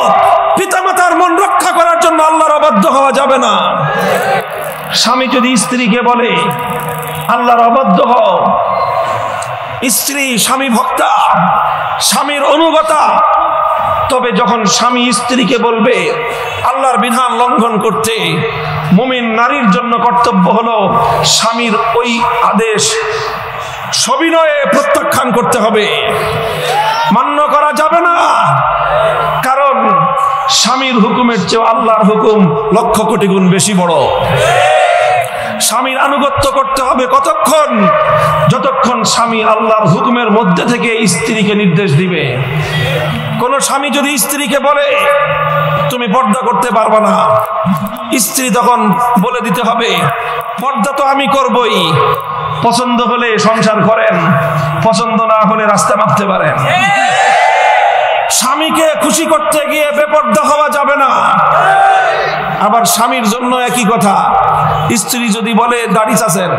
পিতামাতার মন রক্ষা করার জন্য আল্লাহর অবাধ্য হওয়া যাবে না। স্বামী যদি স্ত্রীকে বলে আল্লাহর অবাধ্য হও, স্ত্রী স্বামী ভক্তা, স্বামীর অনুগতা, তবে যখন স্বামী স্ত্রীকে বলবে আল্লাহর বিধান লঙ্ঘন করতে, মুমিন নারীর জন্য কর্তব্য হলো স্বামীর ওই আদেশ সবিনয়ে প্রত্যাখ্যান করতে হবে, মান্য করা যাবে না। কারণ স্বামীর হুকুমের চেয়ে আল্লাহর হুকুম লক্ষ কোটি গুণ বেশি বড়। স্বামীর আনুগত্য করতে হবে কতক্ষণ? যতক্ষণ স্বামী আল্লাহর হুকুমের মধ্যে থেকে স্ত্রীকে নির্দেশ দিবে। কোন স্বামী যদি স্ত্রীকে বলে তুমি পর্দা করতে পারবে না, স্ত্রী তখন বলে দিতে হবে পর্দা তো আমি করবই, পছন্দ হলে সংসার করেন, পছন্দ না হলে রাস্তা মাপতে পারেন। স্বামীকে খুশি করতে গিয়ে বেপর্দা হওয়া যাবে না। আবার স্বামীর জন্য একই কথা, স্ত্রী যদি বলে দাড়ি চাচ্ছেন,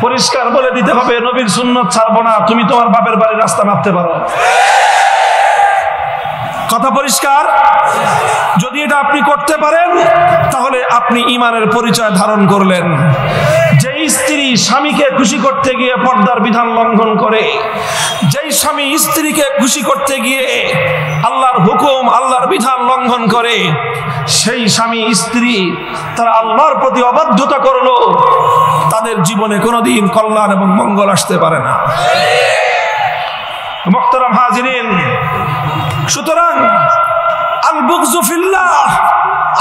পরিষ্কার বলে দিতে হবে নবীর সুন্নত ছাড়বো না, তুমি তোমার বাপের বাড়ির রাস্তা মাপতে পারো। কথা পরিষ্কার? যদি এটা আপনি করতে পারেন তাহলে আপনি ঈমানের পরিচয় ধারণ করলেন। যেই স্ত্রী স্বামীকে খুশি করতে গিয়ে পর্দার বিধান লঙ্ঘন করে, যেই স্বামী স্ত্রীকে খুশি করতে গিয়ে আল্লাহর হুকুম আল্লাহর বিধান লঙ্ঘন করে, সেই স্বামী স্ত্রী তারা আল্লাহর প্রতি অবাধ্যতা করলো, তাদের জীবনে কোনোদিন কল্যাণ এবং মঙ্গল আসতে পারে না। মুহতারাম হাজিরিন, সুতরাং আল বুগযু ফিল্লাহ,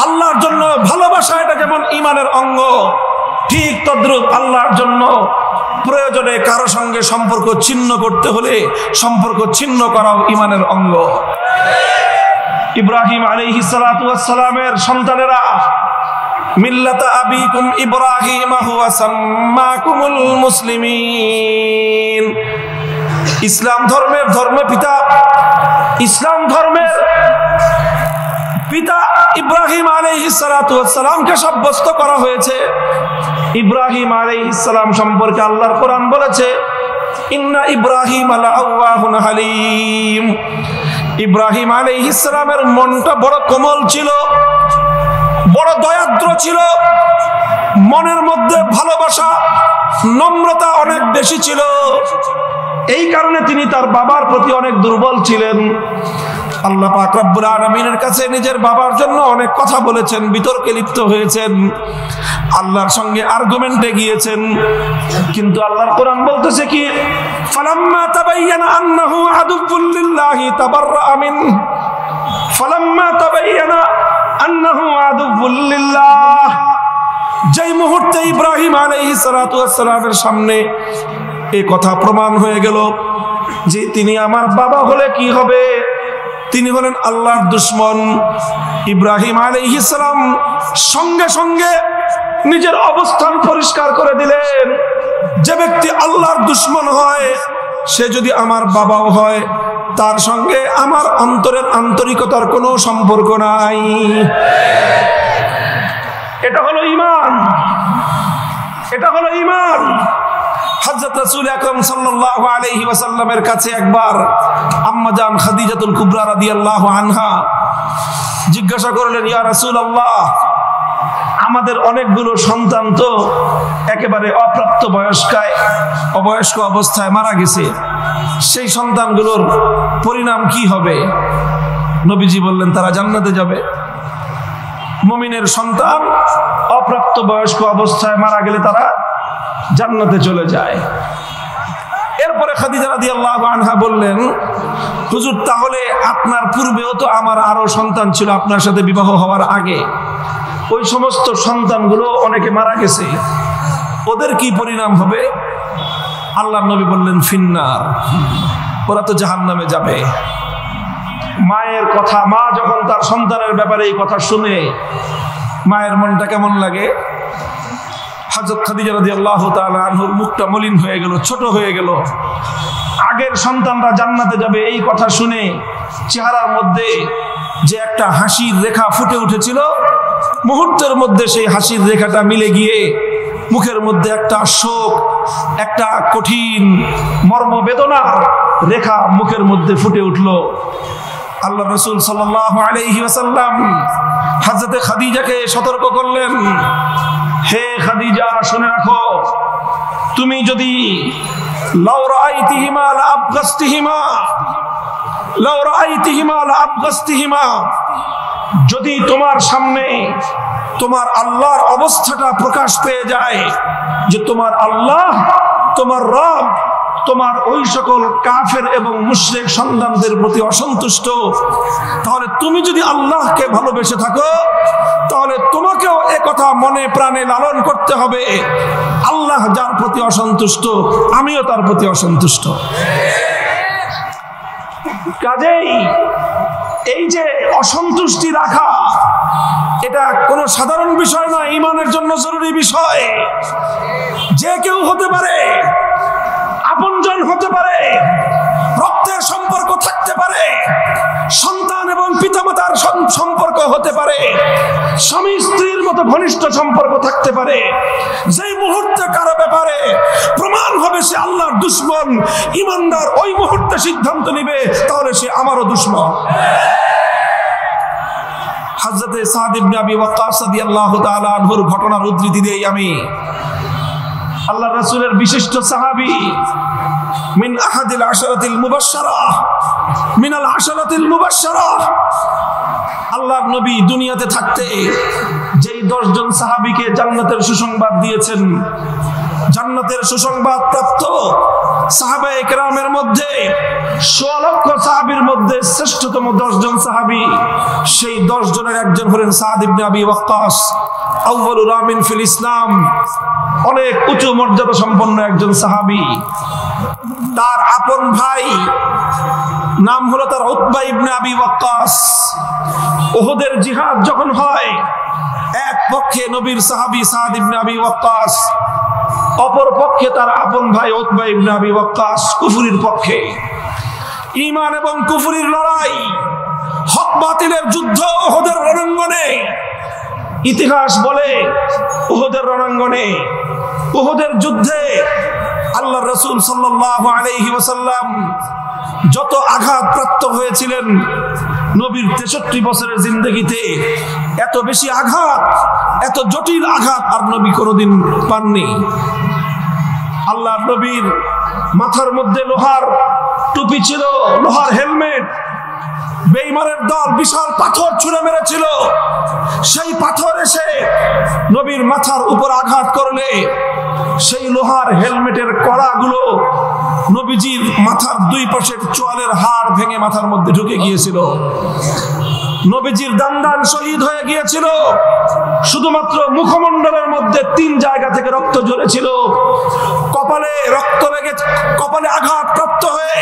আল্লাহর জন্য ভালোবাসা, এটা যেমন ঈমানের অঙ্গ, ঠিক তদ্রূপ আল্লাহর জন্য প্রয়োজনে কারো সঙ্গে সম্পর্ক ছিন্ন করতে হলে সম্পর্ক ছিন্ন করাও ঈমানের অঙ্গ। ইব্রাহিম আলাইহিস সালাতু ওয়াস সালামের সন্তানেরা মিল্লাতা আবিকুম ইব্রাহিম হুয়া সাম্মাকুমুল মুসলিমিন, ইসলাম ধর্মের পিতা ইব্রাহিম আলাইহিস সালাতু ওয়াস সালামকে সাব্যস্ত করা হয়েছে। ইব্রাহিম আলাইহিস সালাম সম্পর্কে আল্লাহর কোরআন বলেছে, ইন্না ইব্রাহিম লাআওয়াহুন হালিম। ইব্রাহিম আলাইহিস সালামের মনটা বড় কোমল ছিল, বড় দয়াদ্র ছিল, মনের মধ্যে ভালোবাসা, নম্রতা অনেক বেশি ছিল। এই কারণে তিনি তার বাবার প্রতি অনেক দুর্বল ছিলেন। আল্লাহ পাক রব্বুল আলামিনের কাছে নিজের বাবার জন্য অনেক কথা বলেছেন, বিতর্কে লিপ্ত হয়েছেন, আল্লাহর সঙ্গে আর্গুমেন্টে গিয়েছেন। কিন্তু আল্লাহর কোরআন বলতেছে কি, ফালাম্মা তাবায়্যানা আন্নাহু আদুউল লিল্লাহি তাবাররাআ মিন, ফালাম্মা তাবায়্যানা আন্নাহু আদুউল লিল্লাহ। যেই মুহূর্তে ইব্রাহিম আলাইহিস সালাতু ওয়াস সালামের সামনে এই কথা প্রমাণ হয়ে গেল যে তিনি আমার বাবা হলে কি হবে, তিনি হলেন আল্লাহর দুশমন, ইব্রাহিম আলাইহিস সালাম সঙ্গে সঙ্গে নিজের অবস্থান পরিষ্কার করে দিলেন। যে ব্যক্তি আল্লাহর দুশমন হয়, সে যদি আমার বাবাও হয়, তার সঙ্গে আমার অন্তরের আন্তরিকতার কোনো সম্পর্ক নাই। এটা হলো ঈমান, এটা হলো ঈমান। হযরত রাসূল আকরাম সাল্লাল্লাহু আলাইহি ওয়াসাল্লামের কাছে একবার আম্মা জান খাদিজাতুল কুবরা রাদিয়াল্লাহু আনহা জিজ্ঞাসা করলেন, ইয়া রাসূলুল্লাহ, আমাদের অনেকগুলো সন্তান তো একেবারে অপ্রাপ্ত অবয়স্ক অবস্থায় মারা গেছে, সেই সন্তানগুলোর পরিণাম কি হবে? নবীজি বললেন, তারা জান্নাতে যাবে। মুমিনের সন্তান অপ্রাপ্ত বয়স্ক অবস্থায় মারা গেলে তারা জান্নাতে চলে যায়। এরপরে খাদিজা রাদিয়াল্লাহু আনহা বললেন, হুজুর, তাহলে আপনার পূর্বেও তো আমার আরো সন্তান ছিল, আপনার সাথে বিবাহ হওয়ার আগে ওই সমস্ত সন্তানগুলো অনেকে মারা গেছে, ওদের কি পরিণাম হবে? আল্লাহর নবী বললেন, ফিন্নার, ওরা তো জাহান্নামে যাবে। মায়ের কথা, মা যখন তার সন্তানের ব্যাপারে এই কথা শুনে মায়ের মনটা কেমন লাগে? হযরত খাদিজা রাদিয়াল্লাহু তাআলা আনহুর মুখটা মলিন হয়ে গেল, ছোট হয়ে গেল। আগের সন্তানরা জান্নাতে যাবে এই কথা শুনে চেহারার মধ্যে যে একটা হাসির রেখা ফুটে উঠেছিল, মুহূর্তের মধ্যে সেই হাসির রেখাটা মিলে গিয়ে মুখের মধ্যে একটা শোক, একটা কঠিন মর্মবেদনার রেখা মুখের মধ্যে ফুটে উঠল। আল্লাহ রাসূল সাল্লাল্লাহু আলাইহি ওয়াসাল্লাম হযরত খাদিজাকে সতর্ক করলেন, হে খাদিজা, শুনে রাখো, তুমি যদি লাউ রাআইতিহিমা লাআবগাসতিহিমা, যদি তোমার সামনে তোমার আল্লাহর অবস্থাটা প্রকাশ পেয়ে যায় যে তোমার আল্লাহ, তোমার রব, তোমার ওই সকল কাফের এবং মুশরিক সন্তানদের প্রতি অসন্তুষ্ট, তাহলে তুমি যদি আল্লাহকে ভালোবেসে থাকো, তাহলে তোমাকেও একথা মনে প্রাণে লালন করতে হবে, আল্লাহ যার প্রতি অসন্তুষ্ট, আমিও তার প্রতি অসন্তুষ্ট। কাজেই এই যে অসন্তুষ্টি রাখা, এটা কোনো সাধারণ বিষয় নয়, ঈমানের জন্য জরুরি বিষয়। যে কেউ হতে পারে, আপনজন হতে পারে, রক্তের সম্পর্ক থাকতে পারে, সন্তান এবং পিতামাতার সম্পর্ক হতে পারে, স্বামী স্ত্রীর মতো ঘনিষ্ঠ সম্পর্ক থাকতে পারে। যেই মুহূর্তে কারো ব্যাপারে প্রমাণ হবে সে আল্লাহর দুশমন, ঈমানদার ওই মুহূর্তে সিদ্ধান্ত নিবে, তাহলে সে আমারও দুশমন। হযরত সাদ ইবনে আবি ওয়াক্কাস রাদিয়াল্লাহু তাআলা আনহুর ঘটনার উদ্ধৃতি দেই আমি। আল্লাহর রাসূলের বিশিষ্ট সাহাবী, মিন আহাদিল আশরাতিল মুবাশশারা, মিনাল আশরাতিল মুবাশশারা, আল্লাহর নবী দুনিয়াতে থাকতে যেই 10 জন সাহাবীকে জান্নাতের সুসংবাদ দিয়েছেন, জান্নাতের সুসংবাদ প্রাপ্ত সাহাবায়ে কেরামের মধ্যে 100 লক্ষ সাহাবীর মধ্যে শ্রেষ্ঠতম 10 জন সাহাবী, সেই 10 জনের একজন হলেন সাদ ইবনে আবি ওয়াক্কাস, আউয়ালুর রামিন ফিল ইসলাম, অনেক উঁচু মর্যাদা সম্পন্ন একজন সাহাবী। তার আপন ভাই নাম হলো তার উতবা ইবনে আবি ওয়াক্কাস। উহুদের জিহাদ যখন হয়, এক পক্ষে নবীর সাহাবী সাদ ইবনে আবি ওয়াক্কাস, অপর পক্ষে তার আপন ভাই উতবা ইবনে আবি ওয়াক্কাস কুফরির পক্ষে। ঈমান এবং কুফরির লড়াই, হক বাতিলের যুদ্ধ উহুদের রণাঙ্গনে। ইতিহাস বলে উহুদের রণাঙ্গনে, উহুদের যুদ্ধে আল্লাহর রাসূল সাল্লাল্লাহু আলাইহি ওয়াসাল্লাম যত আঘাত প্রাপ্ত হয়েছিলেন নবীর 63 বছরের জিন্দেগিতে, এত বেশি আঘাত, এত জটিল আঘাত আর নবী কোনোদিন পাননি। আল্লাহর নবীর মাথার মধ্যে লোহার টুপি ছিল, লোহার হেলমেট। বেঈমানের দল বিশাল পাথর ছুঁড়ে মেরেছিল, সেই পাথর এসে নবীর মাথার উপর আঘাত করলে সেই লোহার হেলমেটের কড়াগুলো নবীজির মাথার দুই পাশের চোয়ালের হাড় ভেঙে মাথার মধ্যে ঢুকে গিয়েছিল। নবীজির দান্দান শহীদ হয়ে গিয়েছিল। শুধুমাত্র মুখমণ্ডলের মধ্যে 3 জায়গা থেকে রক্ত ঝরেছিল। কপালে রক্ত লেগে, কপালে আঘাত প্রাপ্ত হয়ে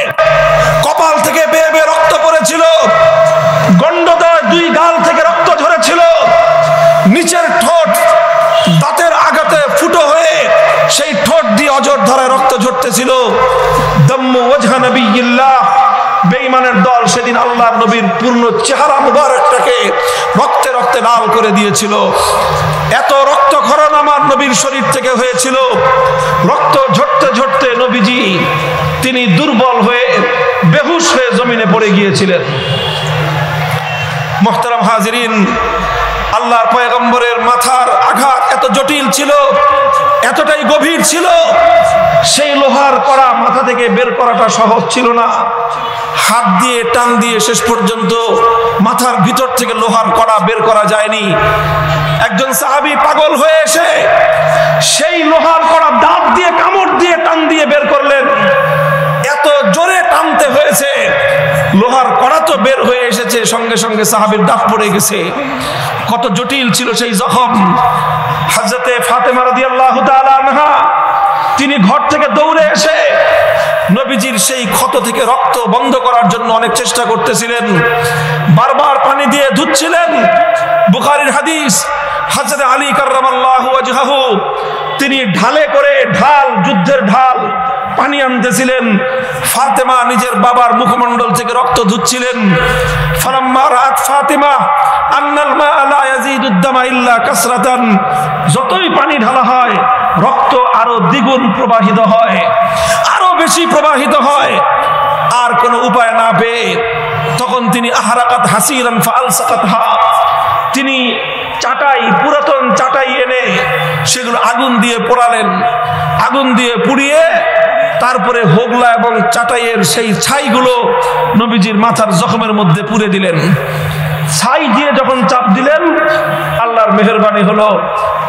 কপাল থেকে বেয়ে বেয়ে রক্ত পড়েছিল। গন্ডদ্বয় 2 গাল থেকে রক্ত ঝরেছিল। নিচের ঠোঁট দাঁতের আঘাতে ফুটো হয়ে সেই ঠোঁট দিয়ে অজর ধারায় রক্ত ঝরতেছিল। দাম্মু ওয়াজহা নবিয়্যিল্লাহ। বেঈমানের দল সেদিন আল্লাহর নবীর পূর্ণ চেহারা মুবারকটাকে রক্তে রক্তে লাল করে দিয়েছিল। এত রক্তক্ষরণ আমার নবীর শরীর থেকে হয়েছিল। রক্ত ঝরতে ঝরতে নবীজি তিনি দুর্বল হয়ে বেহুশ হয়ে জমিনে পড়ে গিয়েছিলেন। মুহতারাম হাজিরিন, আল্লাহর পয়গম্বরের মাথার আঘাত এত জটিল ছিল, এতটাই গভীর ছিল, সেই লোহার কড়া মাথা থেকে বের করাটা সহজ ছিল না। হাত দিয়ে টান দিয়ে শেষ পর্যন্ত মাথার ভিতর থেকে লোহার কড়া বের করা যায়নি। একজন সাহাবী পাগল হয়ে এসে সেই লোহার কড়া দাঁত দিয়ে কামড় দিয়ে টান দিয়ে বের করলেন। এত জোরে টানতে হয়েছে, লোহার কড়া তো বের হয়ে এসেছে, সঙ্গে সঙ্গে সাহাবীর দাঁত পড়ে গেছে। কত জটিল ছিল সেই জখম। হযরতে ফাতেমা রাদিয়াল্লাহু তাআলা আনহা তিনি ঘর থেকে দৌড়ে এসে নবীজির সেই ক্ষত থেকে রক্ত বন্ধ করার জন্য অনেক চেষ্টা করতেছিলেন। বারবার পানি দিয়ে ধুচ্ছিলেন। বুখারীর হাদিস, হযরত আলী কাররামাল্লাহু ওয়াজহাহু তিনি ঢালে করে যুদ্ধের ঢাল পানি আনতেছিলেন। ফাতেমা নিজের বাবার মুখমণ্ডল থেকে রক্ত ধুচ্ছিলেন। ফালাম্মা রাআত ফাতেমা আন্নাল মা লা ইয়াজিদুদ দামা ইল্লা কাসরাতান, যতই পানি ঢালা হয় রক্ত আরো দ্বিগুণ প্রবাহিত হয়, আরো বেশি প্রবাহিত হয়। আর কোনো উপায় না পেয়ে তখন তিনি আহরাকাত হাসিরান ফাআলসাকাতহা, তিনি চাটাই, পুরাতন চাটাই এনে সেগুলো আগুন দিয়ে পোড়ালেন। আগুন দিয়ে পুড়িয়ে তারপরে হোগলা এবং চাটাইয়ের সেই ছাইগুলো নবীজির মাথার জখমের মধ্যে পুড়ে দিলেন। ছাই দিয়ে যখন চাপ দিলেন, আল্লাহর মেহেরবানি হলো,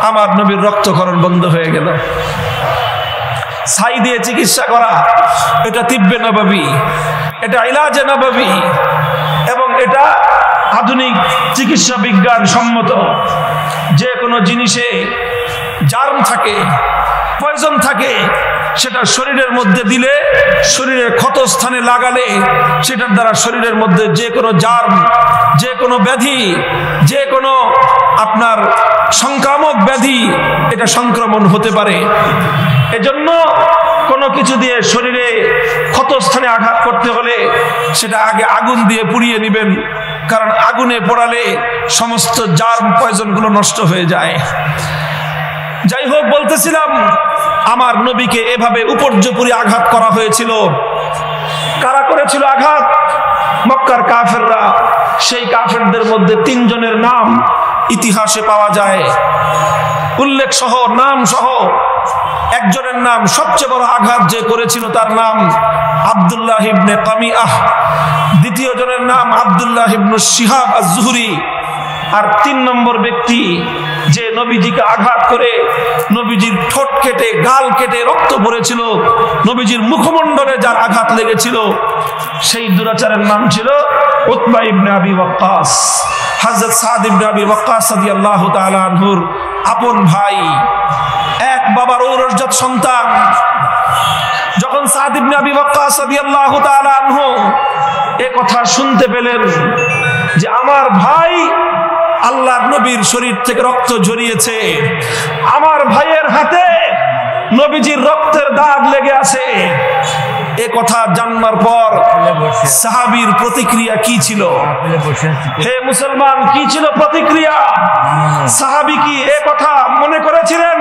আমার নবীর রক্তক্ষরণ বন্ধ হয়ে গেল। ছাই দিয়ে চিকিৎসা করা, এটা তিব্বে নববী, এটা ইলাজে নববী, এবং এটা আধুনিক চিকিৎসা বিজ্ঞান সম্মত। যে কোনো জিনিসে জার্ম থাকে, পয়জন থাকে, সেটা শরীরের মধ্যে দিলে, শরীরের ক্ষতস্থানে লাগালে সেটার দ্বারা শরীরের মধ্যে যে কোনো জার্ম, যে কোনো ব্যাধি, যে কোনো আপনার সংক্রামক ব্যাধি, এটা সংক্রমণ হতে পারে। এজন্য কোনো কিছু দিয়ে শরীরে ক্ষতস্থানে আঘাত করতে হলে সেটা আগে আগুন দিয়ে পুড়িয়ে নেবেন, কারণ আগুনে পোড়ালে সমস্ত জার্ম পয়জনগুলো নষ্ট হয়ে যায়। যাই হোক, বলতেছিলাম আমার নবীকে এভাবে উপর্যুপরি আঘাত করা হয়েছিল। কারা করেছিল আঘাত? মক্কার কাফেররা। সেই কাফেরদের মধ্যে 3 জনের নাম ইতিহাসে পাওয়া যায়, উল্লেখ সহ, নাম সহ। একজনের নাম, সবচেয়ে বড় আঘাত যে করেছিল তার নাম আব্দুল্লাহ ইবনে কামিআহ। দ্বিতীয় জনের নাম আব্দুল্লাহ ইবনে শিহাব আজ-জুহরি। আর 3 নম্বর ব্যক্তি যে নবীজিকে আঘাত করে নবীজির ঠোঁট কেটে, গাল কেটে রক্ত পড়েছিল, নবীজির মুখমণ্ডলে যার আঘাত লেগেছিল, সেই দুরাচারের নাম ছিল উতবা ইবনে আবি ওয়াক্কাস। হযরত সাদ ইবনে আবি ওয়াক্কাস রাদিয়াল্লাহু তাআলা আনহুর আপন ভাই, এক বাবার ঔরসজাত সন্তান। যখন সাদ ইবনে আবি ওয়াক্কাস রাদিয়াল্লাহু তাআলা আনহু এই কথা শুনতে পেলেন যে আমার ভাই আল্লাহর নবীর শরীর থেকে রক্ত ঝরিয়েছে, আমার ভাইয়ের হাতে নবীজির রক্তের দাগ লেগে আছে। এ কথা জানার পর সাহাবীর প্রতিক্রিয়া কি ছিল? হে মুসলমান, কি ছিল প্রতিক্রিয়া? সাহাবী কি এ কথা মনে করেছিলেন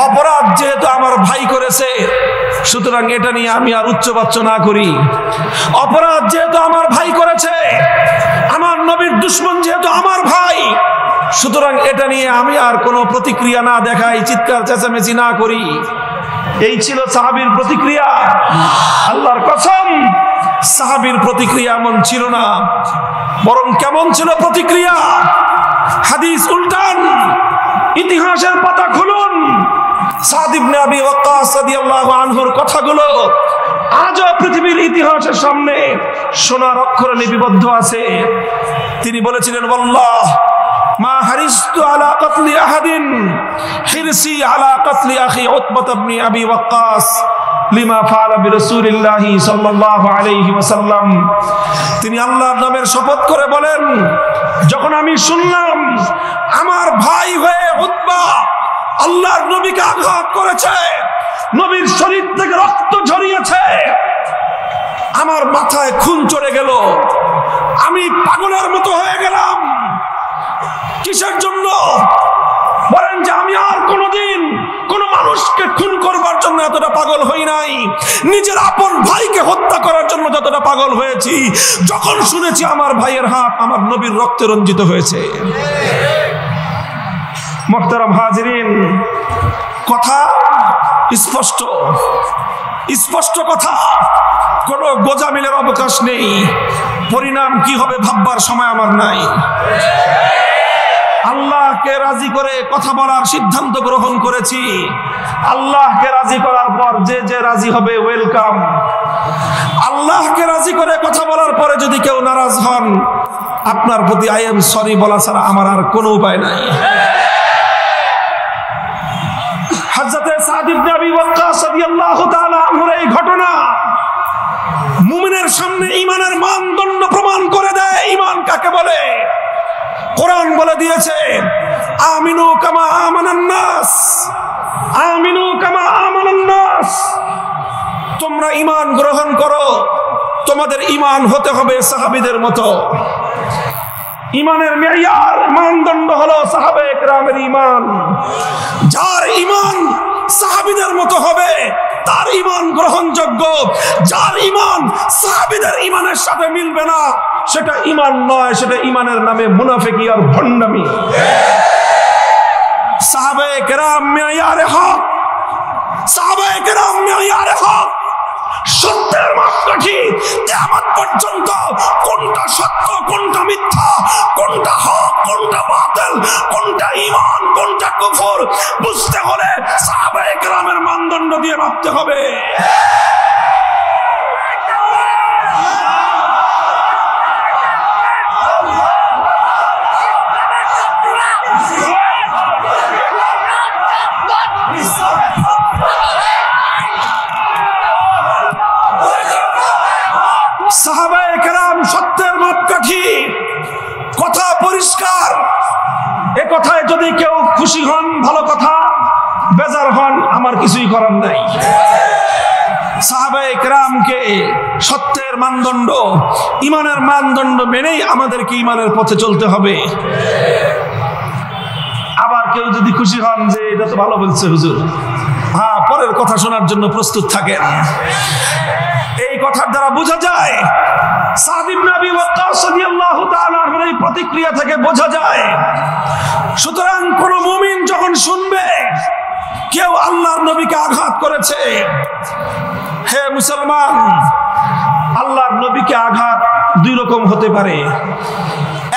অপরাধ যেহেতু আমার ভাই করেছে সুতরাং এটা নিয়ে আমি আর উচ্চবাচ্য না করি? অপরাধ যেহেতু আমার ভাই করেছে, আমার নবীর দুশমন যেহেতু আমার ভাই, সুতরাং এটা নিয়ে আমি আর কোনো প্রতিক্রিয়া না দেখাই, চিৎকার চেঁচামেচি না করি? এই ছিল সাহাবীর প্রতিক্রিয়া। আল্লাহর কসম, সাহাবীর প্রতিক্রিয়া এমন ছিল না, বরং কেমন ছিল প্রতিক্রিয়া? হাদিস উল্টান, ইতিহাসের পাতা খুলুন, সাদ ইবনে আবি ওয়াক্কাস রাদিয়াল্লাহু আনহুর কথাগুলো আজও পৃথিবীর ইতিহাসের সামনে সোনার অক্ষরে লিপিবদ্ধ আছে। তিনি বলেছিলেন, ওয়াল্লাহ মা হারিস্তু আলা কতলি আহাদিন হিরসি আলা কতলি আখি উতবাত ইবনে আবি ওয়াক্কাস লিমা ফাআলা বিরাসূলিল্লাহি সাল্লাল্লাহু আলাইহি ওয়াসাল্লাম। তিনি আল্লাহর নামের শপথ করে বলেন, যখন আমি শুনলাম আমার ভাই হয়ে উতবা আল্লাহর নবীকে আঘাত করেছে, নবীর শরীর থেকে রক্ত ঝরিয়েছে, আমার মাথায় খুন চড়ে গেল, আমি পাগলের মতো হয়ে গেলাম। কিসের জন্য? বলেন যে আমি আর কোনোদিন কোন মানুষকে খুন করবার জন্য এতটা পাগল হই নাই, নিজের আপন ভাইকে হত্যা করার জন্য যতটা পাগল হয়েছি যখন শুনেছি আমার ভাইয়ের হাত আমার নবীর রক্তে রঞ্জিত হয়েছে। মুহতারাম হাজিরিন, কথা স্পষ্ট, স্পষ্ট কথা, কোনো গোজামিলের অবকাশ নেই। পরিণাম কি হবে ভাববার সময় আমার নাই। আল্লাহকে রাজি করে কথা বলার সিদ্ধান্ত গ্রহণ করেছি। আল্লাহকে রাজি করার পর যে যে রাজি হবে ওয়েলকাম। আল্লাহকে রাজি করে কথা বলার পরে যদি কেউ নারাজ হন, আপনার প্রতি আই এম সরি বলা ছাড়া আমার আর কোনো উপায় নাই। হযরত সাদ ইবনে আবি ওয়াক্কাস রাদিয়াল্লাহু তাআলা আনহুর এই ঘটনা মুমিনের সামনে ঈমানের মানদণ্ড প্রমাণ করে দেয়। ঈমান কাকে বলে? কোরআন বলে দিয়েছে, আমিনু কামা আমানান নাস, আমিনু কামা আমানান নাস। তোমরা ঈমান গ্রহণ করো, তোমাদের ঈমান হতে হবে সাহাবীদের মতো। ঈমানের মেয়ার মানদণ্ড হলো সাহাবায়ে কেরামের ঈমান। যার ঈমান সাহাবীদের মতো হবে তার ঈমান গ্রহণযোগ্য। যার ঈমান সাহাবীদের ঈমানের সাথে মিলবে না সেটা ঈমান নয়, সেটা ঈমানের নামে মুনাফিকি আর ভণ্ডামি। সাহাবায়ে কেরাম মেয়ারে হক, সাহাবায়ে কেরাম মেয়ারে হক, সত্যের মাপকাঠি। কিয়ামত পর্যন্ত কোনটা সত্য কোনটা মিথ্যা, কোনটা হক কোনটা বাতিল, কোনটা ঈমান কোনটা কুফর বুঝতে হলে সাহাবায়ে কেরামের মানদণ্ড দিয়ে মাপতে হবে। সাহাবায়ে কেরাম সত্যের মাপকাঠি। কথা পরিষ্কার। এ কথায় যদি কেউ খুশি হন ভালো কথা, বেজার হন আমার কিছুই করার নাই। সাহাবায়ে কেরামকে সত্যের মানদণ্ড, ঈমানের মানদণ্ড মেনেই আমাদেরকে ঈমানের পথে চলতে হবে। আবার কেউ যদি খুশি হন যে এটা তো ভালো বলছে হুজুর, হ্যাঁ পরের কথা শোনার জন্য প্রস্তুত থাকেন। এই কথার দ্বারা বোঝা যায়, সাদ ইবনে আবি ওয়াক্কাস রাদিয়াল্লাহু তাআলা আনহুর এই প্রতিক্রিয়া থেকে বোঝা যায়। সুতরাং কোন মুমিন যখন শুনবে কেউ আল্লাহর নবীকে আঘাত করেছে, হে মুসলমান, আল্লাহর নবীকে আঘাত দুই রকম হতে পারে।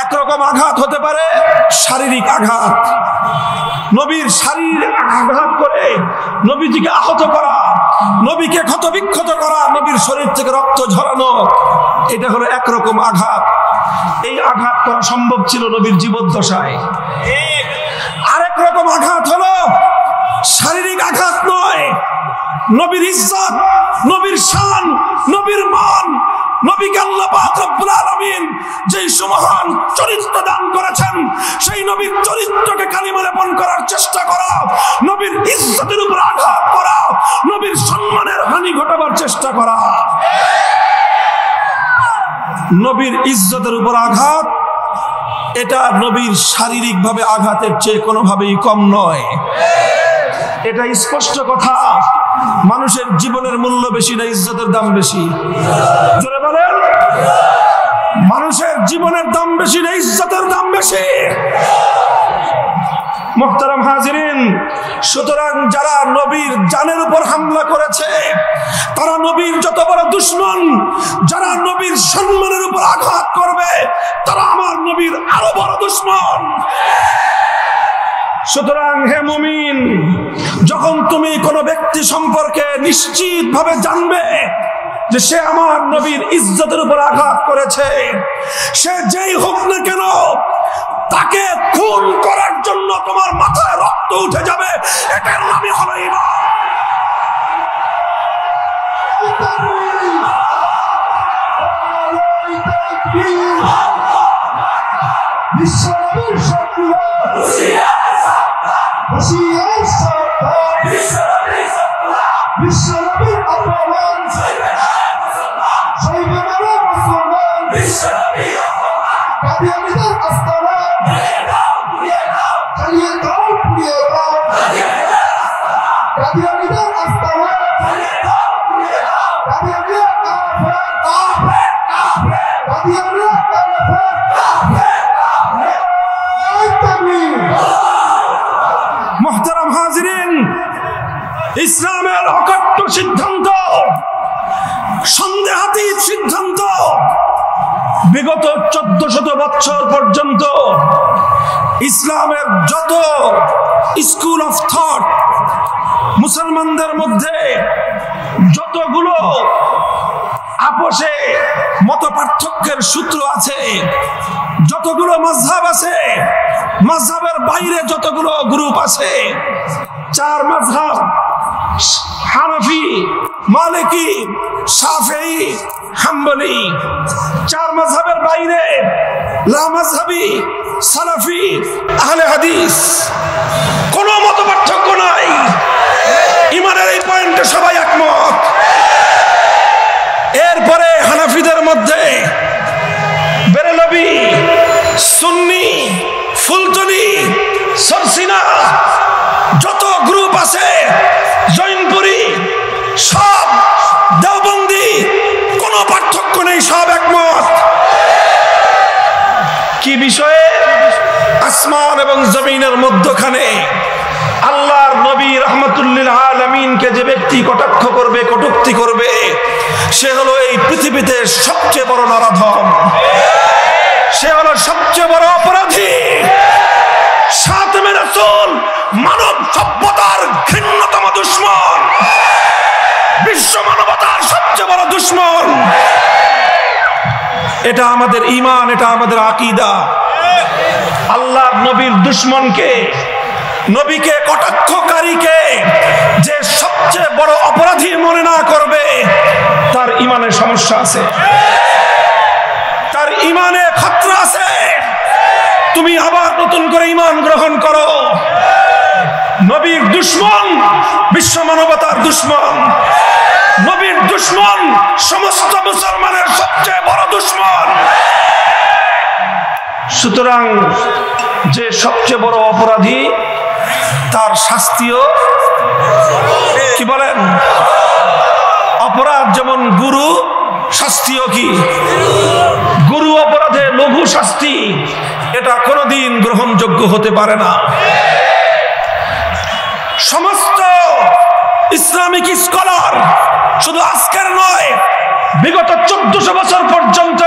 একরকম আঘাত হতে পারে শারীরিক আঘাত, নবীর শারীর আঘাত করে নবীজিকে আহত করা, নবীকে ক্ষতবিক্ষত করা, নবীর শরীর থেকে রক্ত ঝরানো, এটা হলো একরকম আঘাত। এই আঘাত করা সম্ভব ছিল নবীর জীবদ্দশায়। আরেক রকম আঘাত হলো শারীরিক আঘাত নয়, নবীর ইজ্জত, নবীর শান, নবীর মান, নবীকে আল্লাহ পাক রব্বুল আলামিন যে সুমহান চরিত্র দান করেছেন সেই নবীর চরিত্রকে কালিমা লেপন করার চেষ্টা করা, নবীর ইজ্জতের উপর আঘাত করা, নবীর সম্মানের হানি ঘটাবার চেষ্টা করা। নবীর ইজ্জতের উপর আঘাত, এটা নবীর শারীরিকভাবে আঘাতের চেয়ে কোনোভাবেই কম নয়। এটা স্পষ্ট কথা। মানুষের জীবনের মূল্য বেশি না ইজ্জতের দাম বেশি? জোরে বলেন। মানুষের জীবনের দাম বেশি না ইজ্জতের দাম বেশি? মুহতারাম হাজিরিন, সুতরাং যারা নবীর জানের উপর হামলা করেছে তারা নবীর যত বড় দুশমন। যারা নবীর সম্মানের উপর আঘাত করবে তারা আমার নবীর আরো বড় দুশমন। সুতরাং হে মুমিন, যখন তুমি কোনো ব্যক্তি সম্পর্কে নিশ্চিতভাবে জানবে যে সে আমার নবীর ইজ্জতের উপর আঘাত করেছে, সে যেই হোক না কেন, তাকে খুন করার জন্য তোমার মাথায় রক্ত উঠে যাবে, এটার নামই হলো ঈমান।
বিশ্বনবীর শত্রুরা হুঁশিয়ার সাবধান, বিশ্বনবীর অপমান সইবে না মুসলমান, কাদিয়ানীদের আস্তানা জ্বালিয়ে দাও, পুড়িয়ে দাও, কাদিয়ানীদের আস্তানা কাদিয়ানীরা কাফের, কাদিয়ানীরা কাফের।
মুহতারাম হাজিরিন, ইসলামের অকাট্য সিদ্ধান্ত, সন্দেহাতীত সিদ্ধান্ত, বিগত 1400 বছর পর্যন্ত ইসলামের যত স্কুল অফ থট, মুসলমানদের মধ্যে যতগুলো আপোষে মত পার্থক্যের সূত্র আছে, যতগুলো মাযহাব আছে, মাযহাবের বাইরে যতগুলো গ্রুপ আছে, 4 মাযহাব হানাফি, মালিকি, শাফিঈ, হাম্বলি, 4 মাযহাবের বাইরে লা মাযহাবি, সালাফি, আহলে হাদিস, কোনো মত পার্থক্য নাই। ইমানের এই পয়েন্টে সবাই একমত। এরপরে হানাফিদের মধ্যে বেরেলভি, সুন্নি, ফুলতলি, সরসিনা, যত গ্রুপ আছে, জৈনপুরি, সব দেওবন্দি, কোনো পার্থক্য নেই, সব একমত। কি বিষয়ে? আসমান এবং জমিনের মধ্যখানে আল্লাহর নবী রাহমাতুল লিল আলামিনকে যে ব্যক্তি কটাক্ষ করবে, কটূক্তি করবে, সে হলো এই পৃথিবীতে সবচেয়ে বড় নরাধম, সে হলো সবচেয়ে বড় অপরাধী। খাতেমে রাসূল মানব সভ্যতার ঘৃণ্যতম দুশমন, বিশ্ব মানবতার সবচেয়ে বড় দুশমন। এটা আমাদের ঈমান, এটা আমাদের আকীদা। আল্লাহর নবীর দুশমনকে, নবীকে কটাক্ষকারীকে যে সবচেয়ে বড় অপরাধী মনে না করবে, তার ঈমানে সমস্যা আছে, তার ঈমানে খতরা আছে। তুমি আবার নতুন করে ঈমান গ্রহণ করো। নবীর দুশমন বিশ্ব মানবতার দুশমন, নবীর দুশমন সমস্ত মুসলমানের সবচেয়ে বড় দুশমন। সুতরাং যে সবচেয়ে বড় অপরাধী, তার শাস্তিও কি বলেন? অপরাধ যেমন গুরু, শাস্তিও কি গুরু। অপরাধে লঘু শাস্তি, এটা কোনোদিন গ্রহণযোগ্য হতে পারে না। সমস্ত ইসলামিক স্কলার, শুধু আজকের নয়, বিগত 1400 বছর পর্যন্ত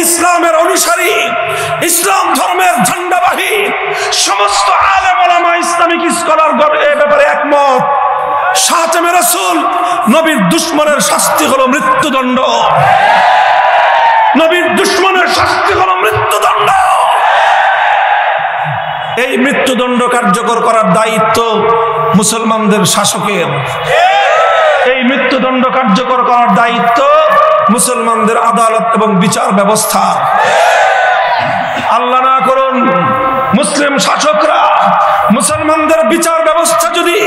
ইসলামের অনুসারী, ইসলাম ধর্মের ঝান্ডাবাহী সমস্ত আলেম ওলামা, ইসলামিক স্কলার এ ব্যাপারে একমত। খাতেমে রাসূল নবীর দুশমনের শাস্তি হলো মৃত্যুদণ্ড, নবীর দুশমনের শাস্তি হলো মৃত্যুদণ্ড। এই মৃত্যুদণ্ড কার্যকর করার দায়িত্ব মুসলমানদের শাসকের, এই মৃত্যুদণ্ড কার্যকর করার দায়িত্ব মুসলমানদের আদালত এবং বিচার ব্যবস্থা। আল্লাহ না করুন মুসলিম শাসকরা, মুসলমানদের বিচার ব্যবস্থা যদি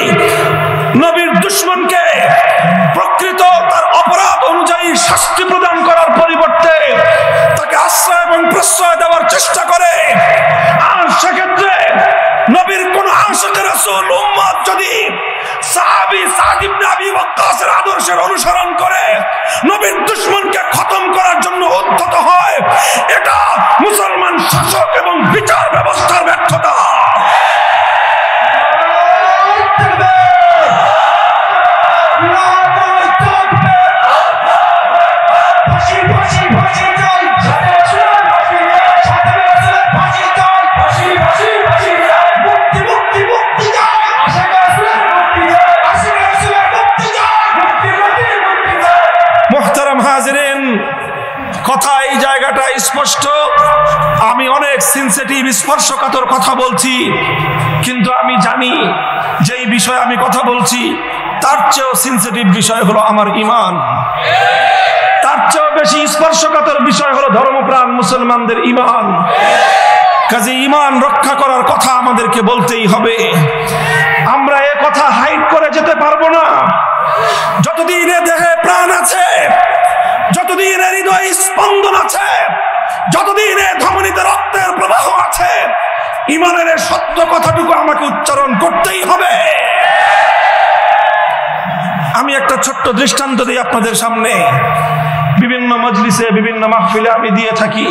নবীর দুশমনকে প্রকৃত তার অপরাধ অনুযায়ী শাস্তি প্রদান করার পরিবর্তে তাকে আশ্রয় এবং প্রশ্রয় দেওয়ার চেষ্টা করে, আর সেক্ষেত্রে নবীর কোন আশিক রাসূল উম্মত যদি সাহাবী সাদ ইবনে আবি ওয়াক্কাসের আদর্শের অনুসরণ করে নবীর দুশমনকে খতম করার জন্য উদ্যত হয়, এটা মুসলমান শাসক এবং বিচার ব্যবস্থার ব্যর্থতা। কথা এই জায়গাটা স্পষ্ট, আমি অনেক সেনসিটিভ স্পর্শকাতর কথা বলছি, কিন্তু আমি জানি যে এই বিষয়ে আমি কথা বলছি তার চেয়েও সেনসিটিভ বিষয় হলো আমার ঈমান, তার চেয়েও বেশি স্পর্শকাতর বিষয় হলো ধর্মপ্রাণ মুসলমানদের ঈমান। কাজে ঈমান রক্ষা করার কথা আমাদেরকে বলতেই হবে। আমরা এ কথা হাইড করে যেতে পারবো না। যতদিন এ দেহে প্রাণ আছে, যতদিন এর হৃদয় স্পন্দন আছে, যতদিন এর ধমনীতে রক্তের প্রবাহ আছে, ঈমানের সত্য কথাটুকু আমাকে উচ্চারণ করতেই হবে। আমি একটা ছোট্ট দৃষ্টান্ত দিই আপনাদের সামনে। বিভিন্ন মজলিসে বিভিন্ন মাহফিলে আমি দিয়ে থাকি।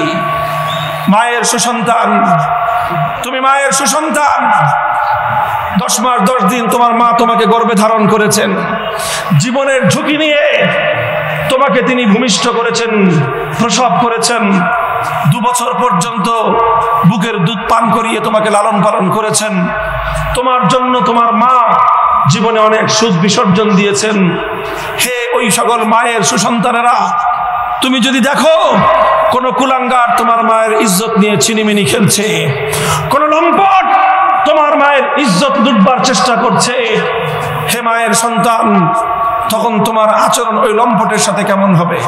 মায়ের সুসন্তান, তুমি মায়ের সুসন্তান, 10 মাস 10 দিন তোমার মা তোমাকে গর্ভে ধারণ করেছেন, জীবনের ঝুঁকি নিয়ে তোমাকে তিনি ভূমিষ্ঠ করেছেন, প্রসব করেছেন, 2 বছর পর্যন্ত বুকের দুধ পান করিয়ে তোমাকে লালন পালন করেছেন। তোমার জন্য তোমার মা জীবনে অনেক সুখ বিসর্জন দিয়েছেন। হে ওই সকল মায়ের সুসন্তানেরা, তুমি যদি দেখো কোন কুলাঙ্গার তোমার মায়ের ইজ্জত নিয়ে ছিনিমিনি খেলছে, কোন লম্পট তোমার মায়ের ইজ্জত লুটবার চেষ্টা করছে, হে মায়ের সন্তান, তখন তোমার আচরণ ওই লম্পটের সাথে কেমন হবে?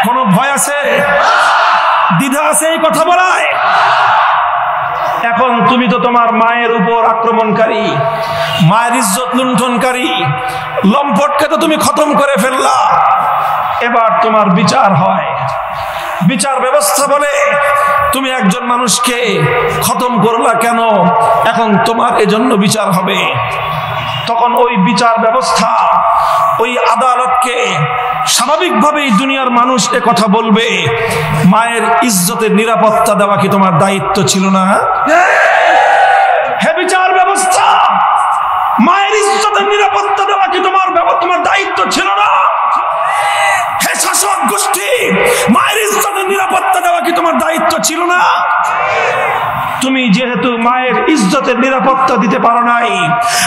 কোন ভয় আছে, দ্বিধা আছে এই কথা বলায়? এখন তুমি তো তোমার মায়ের উপর আক্রমণকারী, মায়ের ইজ্জত লুণ্ঠনকারী, লম্পটকে তো তুমি খতম করে ফেললা। এবার তোমার বিচার হয়। বিচার ব্যবস্থা বলে তুমি একজন মানুষকে খতম করলা কেন, এখন তোমার এজন্য বিচার হবে। তখন ওই বিচার ব্যবস্থা, ওই আদালতকে স্বাভাবিকভাবেই দুনিয়ার মানুষ এ কথা বলবে, মায়ের ইজ্জতের নিরাপত্তা দেওয়া কি তোমার দায়িত্ব ছিল না? হে বিচার ব্যবস্থা, মায়ের ইজ্জতের নিরাপত্তা দেওয়া কি তোমার দায়িত্ব ছিল না? হে শাসক গোষ্ঠী, মায়ের ইজ্জতের নিরাপত্তা দেওয়া কি তোমার দায়িত্ব ছিল না? তুমি যেহেতু মায়ের ইজ্জতের নিরাপত্তা দিতে পারো নাই,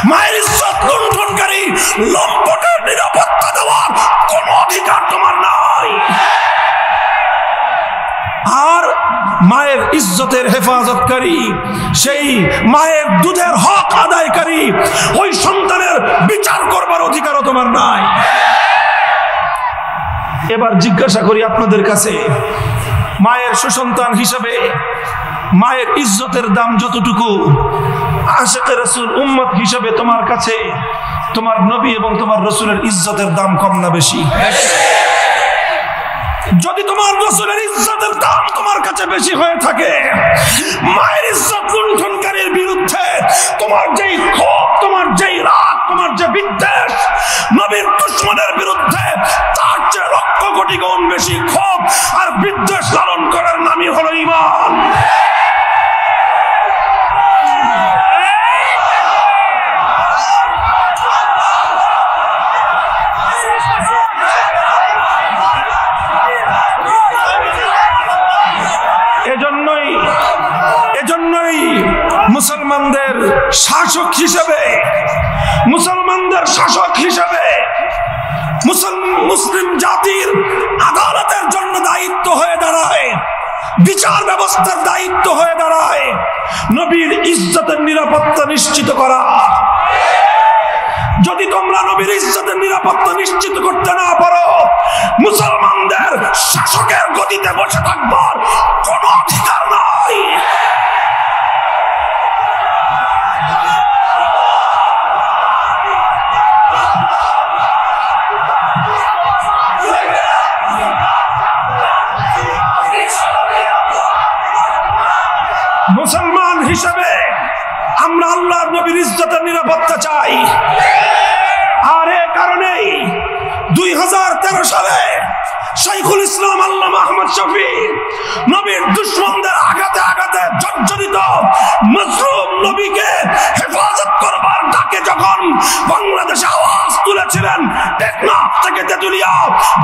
মায়ের ইজ্জত লুণ্ঠনকারী লম্পটের নিরাপত্তা দেওয়ার কোনো অধিকার তোমার নাই। আর মায়ের ইজ্জতের হেফাজতকারী, সেই মায়ের দুধের হক আদায়কারী ওই সন্তানের বিচার করবার অধিকারও তোমার নাই। এবার জিজ্ঞাসা করি আপনাদের কাছে, মায়ের সুসন্তান হিসেবে মায়ের ইজ্জতের দাম যতটুকু, আশিক রাসূল উম্মত হিসেবে তোমার কাছে তোমার নবী এবং তোমার রাসূলের ইজ্জতের দাম কম না বেশি? যদি তোমার রাসূলের ইজ্জতের দাম তোমার কাছে বেশি হয়ে থাকে, মায়ের ইজ্জত লুণ্ঠনকারীর বিরুদ্ধে তোমার যেই ক্ষোভ, তোমার যেই রাগ, তোমার যে বিদ্বেষ, নবীর দুশমনের বিরুদ্ধে তার চেয়ে লক্ষ কোটি গুণ বেশি ক্ষোভ আর বিদ্বেষ লালন করার নামই হলো ঈমান। এজন্যই মুসলমানদের শাসক হিসেবে, মুসলিম জাতির আদালতের জন্য দায়িত্ব হয়ে দাঁড়ায়, বিচার ব্যবস্থার দায়িত্ব হয়ে দাঁড়ায় নবীর ইজ্জতের নিরাপত্তা নিশ্চিত করা। যদি তোমরা নবীর ইজ্জতের নিরাপত্তা নিশ্চিত করতে না পারো, মুসলমানদের শাসকের গদিতে বসে থাকবার কোনো অধিকার নাই। হিসেবে আমরা আল্লাহর নবীর ইজ্জতের নিরাপত্তা চাই। আর এ কারণেই 2013 সালে শাইখুল ইসলাম আল্লামা আহমদ শফী নবীর দুশমনদের আঘাতে আঘাতে জর্জরিত মজলুম নবীকে হেফাজত করবার ডাকে যখন বাংলাদেশে আওয়াজ তুলেছিলেন, টেকনাফ থেকে তেতুলিয়া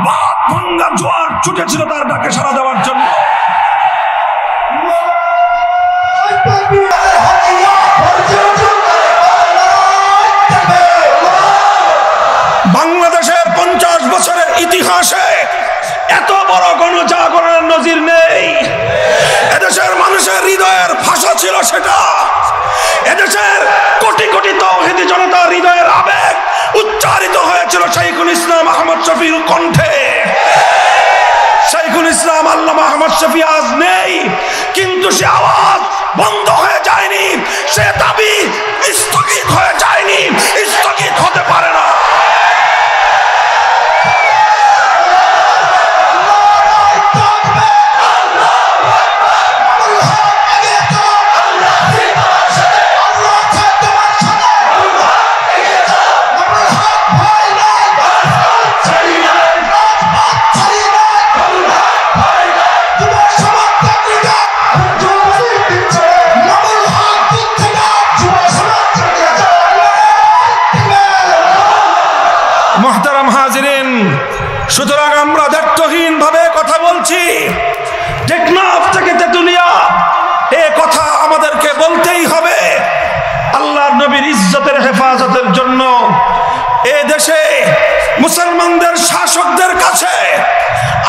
বাদ ভাঙ্গা জোয়ার ছুটেছিল তার ডাকে সাড়া দেওয়ার জন্য। বাংলাদেশের 50 বছরের ইতিহাসে এত বড় গণজাগরণের নজির নেই। এদেশের মানুষের হৃদয়ের ভাষা ছিল সেটা। এদেশের কোটি কোটি তাওহীদি জনতার হৃদয়ের আবেগ উচ্চারিত হয়েছিল শাইখুল ইসলাম আহমদ শফীর কণ্ঠে। শাইখুল ইসলাম আল্লামা আহমদ শফী আজ নেই, কিন্তু সে আওয়াজ বন্ধ হয়ে যায়নি, সে দাবি স্থগিত হয়ে যায়নি, স্থগিত হতে পারে না। মুহতারাম হাজিরিন, সুতরাং আমরা দায়িত্বহীন ভাবে কথা বলছি। টেকনাফ থেকে তেতুলিয়া এ কথা আমাদেরকে বলতেই হবে। আল্লাহর নবীর ইজ্জতের হেফাজতের জন্য এ দেশে মুসলমানদের শাসকদের কাছে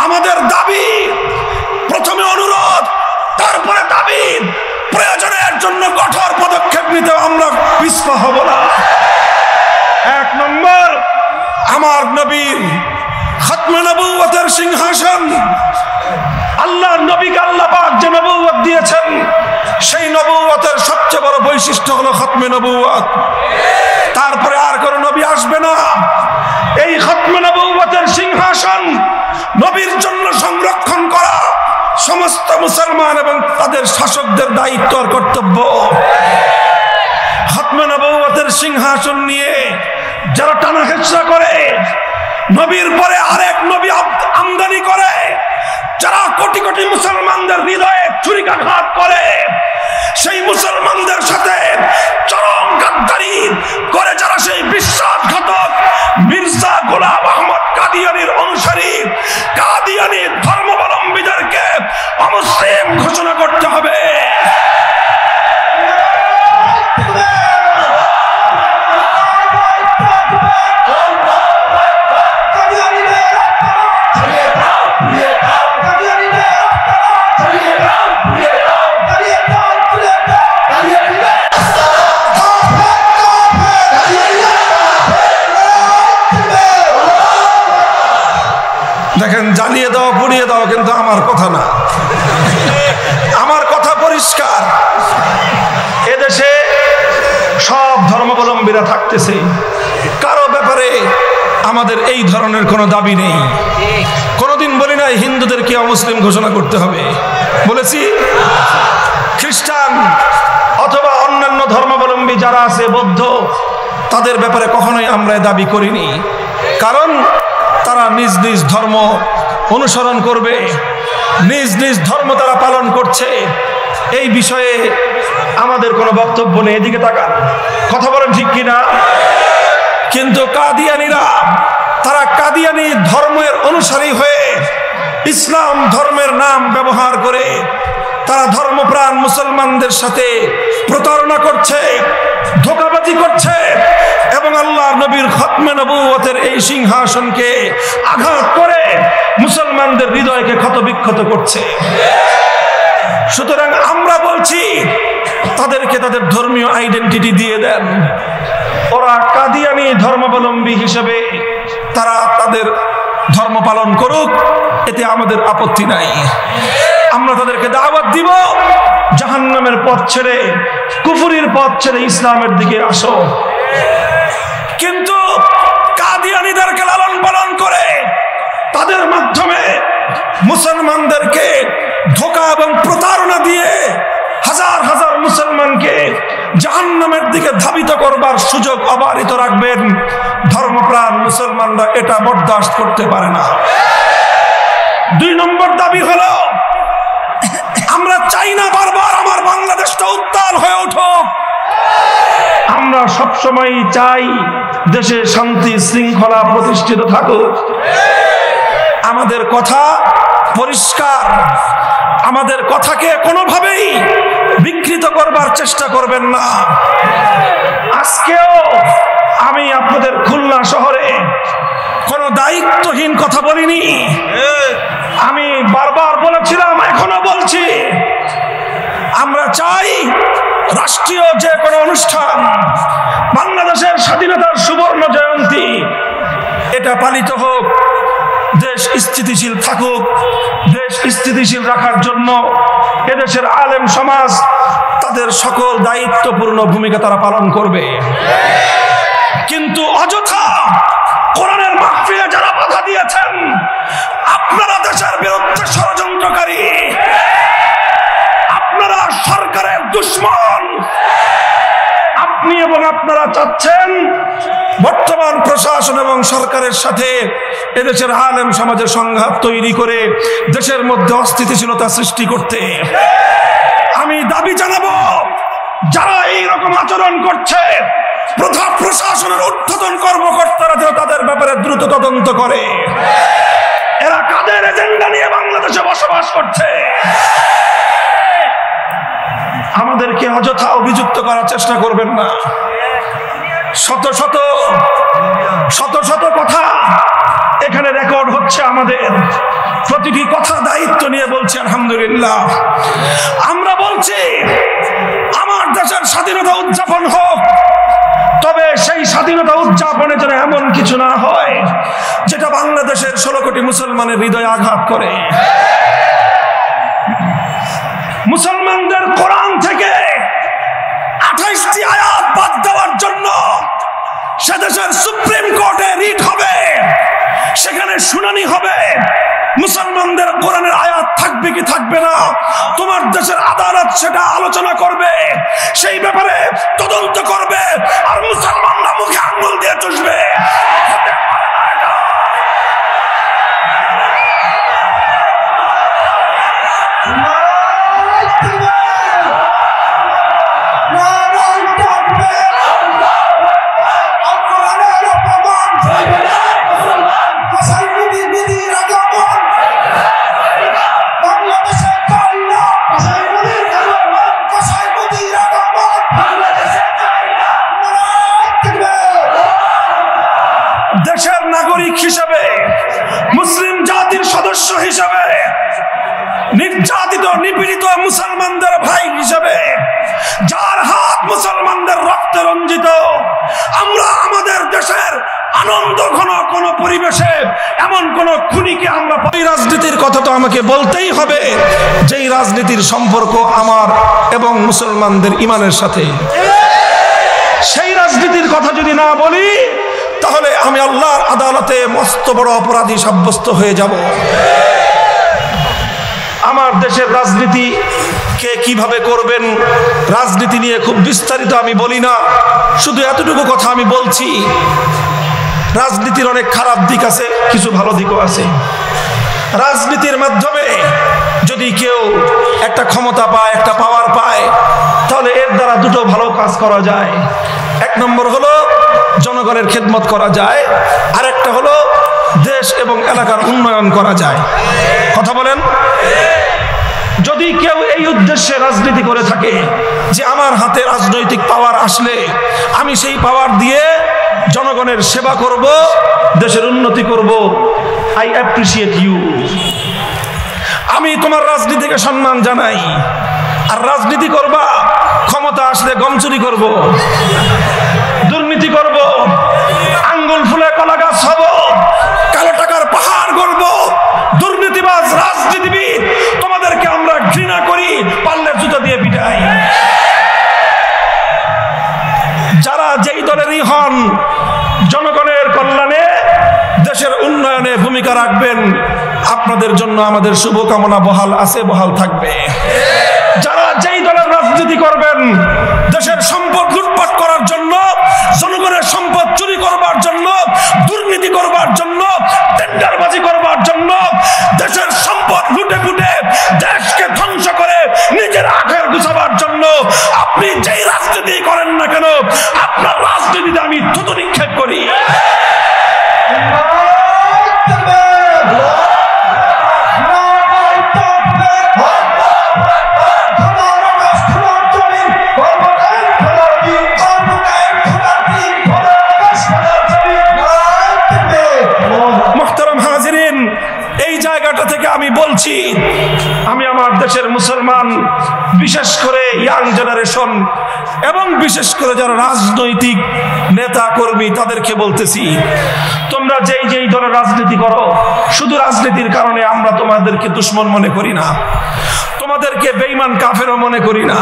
আমাদের দাবি, প্রথমে অনুরোধ, তারপরে দাবি, প্রয়োজনের জন্য কঠোর পদক্ষেপ নিতে আমরা পিছপা হব না। 1 নম্বর, আমার নবীর খতমে নবুয়তের সিংহাসন, আল্লাহর নবীকে আল্লাহ পাক যে নবুয়ত দিয়েছেন, সেই নবুয়তের সবচেয়ে বড় বৈশিষ্ট্য হলো খতমে নবুয়ত। তারপরে আর কোনো নবী আসবে না। এই খতমে নবুয়তের সিংহাসন নবীর জন্য সংরক্ষণ করা সমস্ত মুসলমান এবং তাদের শাসকদের দায়িত্ব আর কর্তব্য। খতমে নবুয়তের সিংহাসন নিয়ে যারা টানা হেঁচড়া করে, নবীর পরে আরেক নবী আমদানি করে, যারা কোটি কোটি মুসলমানদের হৃদয়ে ছুরিকাঘাত করে, সেই মুসলমানদের সাথে চরম গাদ্দারি করে যারা সেই বিশ্বাসঘাতক মির্জা গোলাম আহমদ কাদিয়ানীর অনুসারী, কাদিয়ানী ধর্মাবলম্বীদেরকে অমুসলিম ঘোষণা করতে হবে। দেখেন, জ্বালিয়ে দাও, পুড়িয়ে দাও, কিন্তু আমার কথা না, আমার কথা পরিষ্কার। এদেশে সব ধর্মাবলম্বীরা থাকতেছে, কারো ব্যাপারে আমাদের এই ধরনের কোনো দাবি নেই। কোনোদিন বলি নাই হিন্দুদেরকে অমুসলিম ঘোষণা করতে হবে, বলেছি? খ্রিস্টান অথবা অন্যান্য ধর্মাবলম্বী যারা আছে, বৌদ্ধ, তাদের ব্যাপারে কখনোই আমরা দাবি করিনি। কারণ তারা নিজ নিজ ধর্ম অনুসরণ করবে, নিজ নিজ ধর্ম তারা পালন করছে। এই বিষয়ে আমাদের কোনো বক্তব্য নেই। এদিকে তাকান, কথা বলেন ঠিক কিনা? কিন্তু কাদিয়ানীরা, তারা কাদিয়ানী ধর্মের অনুসারী হয়ে ইসলাম ধর্মের নাম ব্যবহার করে তারা ধর্মপ্রাণ মুসলমানদের সাথে প্রতারণা করছে, ধোঁকাবাজি করছে এবং আল্লাহর নবীর খতমে নবুয়তের এই সিংহাসনকে আঘাত করে মুসলমানদের হৃদয়কে ক্ষতবিক্ষত করছে। সুতরাং আমরা বলছি, তাদেরকে তাদের ধর্মীয় আইডেন্টিটি দিয়ে দেন। ওরা কাদিয়ানী ধর্মাবলম্বী হিসেবে তারা তাদের ধর্ম পালন করুক, এতে আমাদের আপত্তি নাই। আমরা তাদেরকে দাওয়াত দিব, জাহান্নামের পথ ছেড়ে, কুফরির পথ ছেড়ে ইসলামের দিকে আসো। কিন্তু কাদিয়ানীদেরকে লালন পালন করে তাদের মাধ্যমে মুসলমানদেরকে ধোঁকা এবং প্রতারণা দিয়ে হাজার হাজার মুসলমান মুসলমানকে জাহান্নামের দিকে ধাবিত করবার সুযোগ অবারিত রাখবেন, ধর্মপ্রাণ মুসলমানরা এটা বরদাস্ত করতে পারে না। 2 নম্বর দাবি হলো, আমরা চাই না বারবার আমার বাংলাদেশটা উত্তাল হয়ে উঠুক। আমরা সবসময় চাই দেশে শান্তি শৃঙ্খলা প্রতিষ্ঠিত থাকুক। আমাদের কথা পরিষ্কার, আমাদের কথাকে কোনোভাবেই বিকৃত করবার চেষ্টা করবেন না। আজকেও আমি আপনাদের খুলনা শহরে কোনো দায়িত্বহীন কথা বলিনি। আমি বারবার বলেছিলাম, এখনো বলছি, আমরা চাই রাষ্ট্রীয় যে কোনো অনুষ্ঠান, বাংলাদেশের স্বাধীনতার সুবর্ণ জয়ন্তী, এটা পালিত হোক, দেশ স্থিতিশীল থাকুক। দেশ স্থিতিশীল রাখার জন্য এদেশের আলেম সমাজ তাদের সকল দায়িত্বপূর্ণ ভূমিকা তারা পালন করবে। কিন্তু অযথা কোরআনের মাহফিলে যারা বাধা দিয়েছেন, আপনারা দেশের বিরুদ্ধে ষড়যন্ত্রকারী, আপনারা সরকারের দুশমন। আপনি এবং আপনারা চাচ্ছেন বর্তমান প্রশাসন এবং সরকারের সাথে এদেশের আলেম সমাজের সংঘাত তৈরি করে দেশের মধ্যে অস্থিতিশীলতা সৃষ্টি করতে। আমি দাবি জানাবো, যারা এইরকম আচরণ করছে, প্রথম প্রশাসনের ঊর্ধ্বতন কর্মকর্তারা যেন তাদের ব্যাপারে দ্রুত তদন্ত করে। এরা কাদের এজেন্ডা নিয়ে বাংলাদেশে বসবাস করছে? আমাদেরকে অযথা অভিযুক্ত করার চেষ্টা করবেন না। শত শত কথা এখানে রেকর্ড হচ্ছে। আমাদের প্রতিটি কথা দায়িত্ব নিয়ে বলছি আলহামদুলিল্লাহ। আমরা বলছি আমার দেশের স্বাধীনতা উদযাপন হোক, তবে সেই স্বাধীনতা উদযাপনে যেন এমন কিছু না হয় যেটা বাংলাদেশের 16 কোটি মুসলমানের হৃদয়ে আঘাত করে। মুসলমানদের কোরআন থেকে 28টি আয়াত বাদ দেওয়ার জন্য সে দেশের সুপ্রিম কোর্টে রিট হবে, সেখানে শুনানি হবে। মুসলমানদের কোরআনের আয়াত থাকবে কি থাকবে না, তোমার দেশের আদালত সেটা আলোচনা করবে, সেই ব্যাপারে তদন্ত করবে, আর মুসলমানরা মুখে আঙ্গুল দিয়ে চুষবে। দেশের নাগরিক হিসেবে, মুসলিম জাতির সদস্য হিসেবে, নির্যাতিত নিপীড়িত মুসলমানদের ভাই হিসেবে, যার হাত মুসলমানদের রক্তে রঞ্জিত, আমরা আমাদের দেশের আনন্দ ঘন কোন পরিবেশে এমন কোন খুনিকে আমরা এই রাজনীতির কথা তো আমাকে বলতেই হবে, যেই রাজনীতির সম্পর্ক আমার এবং মুসলমানদের ইমানের সাথে। সেই রাজনীতির কথা যদি না বলি, তাহলে আমি আল্লাহর আদালতে মস্ত বড় অপরাধী সাব্যস্ত হয়ে যাব। আমার দেশের রাজনীতি কে কিভাবে করবেন, রাজনীতি নিয়ে খুব বিস্তারিত আমি বলি না, শুধু এতটুকু কথা আমি বলছি, রাজনীতির অনেক খারাপ দিক আছে, কিছু ভালো দিকও আছে। রাজনীতির মাধ্যমে যদি কেউ একটা ক্ষমতা পায়, একটা পাওয়ার পায়, তাহলে এর দ্বারা দুটো ভালো কাজ করা যায়। 1 নম্বর হলো জনগণের খেদমত করা যায়, আর একটা হলো দেশ এবং এলাকার উন্নয়ন করা যায়। কথা বলেন? যদি কেউ এই উদ্দেশ্যে রাজনীতি করে থাকে যে আমার হাতে রাজনৈতিক পাওয়ার আসলে আমি সেই পাওয়ার দিয়ে জনগণের সেবা করব, দেশের উন্নতি করব, আই অ্যাপ্রিসিয়েট ইউ, আমি তোমার রাজনীতিকে সম্মান জানাই। আর রাজনীতি করবা, ক্ষমতা আসলে গম চুরি করব, দুর্নীতি করব, আঙ্গুল ফুলে কলা গাছ হব, কালো টাকার পাহাড় করব, দুর্নীতিবাজ রাজনীতিবিদ, তোমাদেরকে আমরা ঘৃণা করি, পারলে জুতো দিয়ে পিটাই। যারা যেই দলেরই হন, জনগণের কল্যাণে, দেশের উন্নয়নে ভূমিকা রাখবেন, আপনাদের জন্য আমাদের শুভকামনা বহাল আছে, বহাল থাকবে। যারা যেই দলের রাজনীতি করবেন দেশের সম্পদ লুটপাট করার জন্য, জনগণের সম্পদ চুরি করবার জন্য, দুর্নীতি করবার জন্য, টেন্ডারবাজি করবার জন্য, দেশের সম্পদ লুটে ফুটে দেশকে ধ্বংস করে নিজের আখের গুছাবার জন্য আপনি যেই রাজনীতি করেন না কেন, আপনার রাজনীতিতে আমি থুতু নিক্ষেপ করি। এই জায়গাটা থেকে আমি বলছি, আমি আমার দেশের মুসলমান, বিশেষ করে ইয়াং জেনারেশন এবং বিশেষ করে যারা রাজনৈতিক নেতা কর্মী, তাদেরকে বলতেছি, তোমরা যেই যেই দলের রাজনীতি করো, শুধু রাজনীতির কারণে আমরা তোমাদেরকে দুশমন মনে করি না, তোমাদেরকে বেঈমান কাফেরও মনে করি না,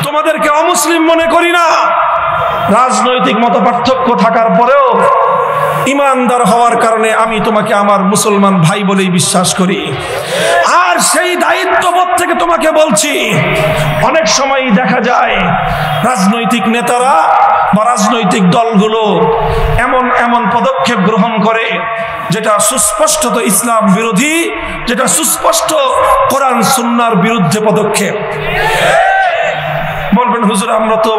তোমাদেরকে অমুসলিম মনে করি না। রাজনৈতিক মতপার্থক্য থাকার পরেও ইমানদার হওয়ার কারণে আমি তোমাকে আমার মুসলমান ভাই বলেই বিশ্বাস করি। আর সেই দায়িত্ববোধ থেকে তোমাকে বলছি, অনেক সময় দেখা যায় রাজনৈতিক নেতারা বা রাজনৈতিক দলগুলো এমন এমন পদক্ষেপ গ্রহণ করে যেটা সুস্পষ্টত ইসলাম বিরোধী, যেটা সুস্পষ্ট কোরআন সুন্নাহর বিরুদ্ধে পদক্ষেপ। বলবেন হুজুর আমরা তো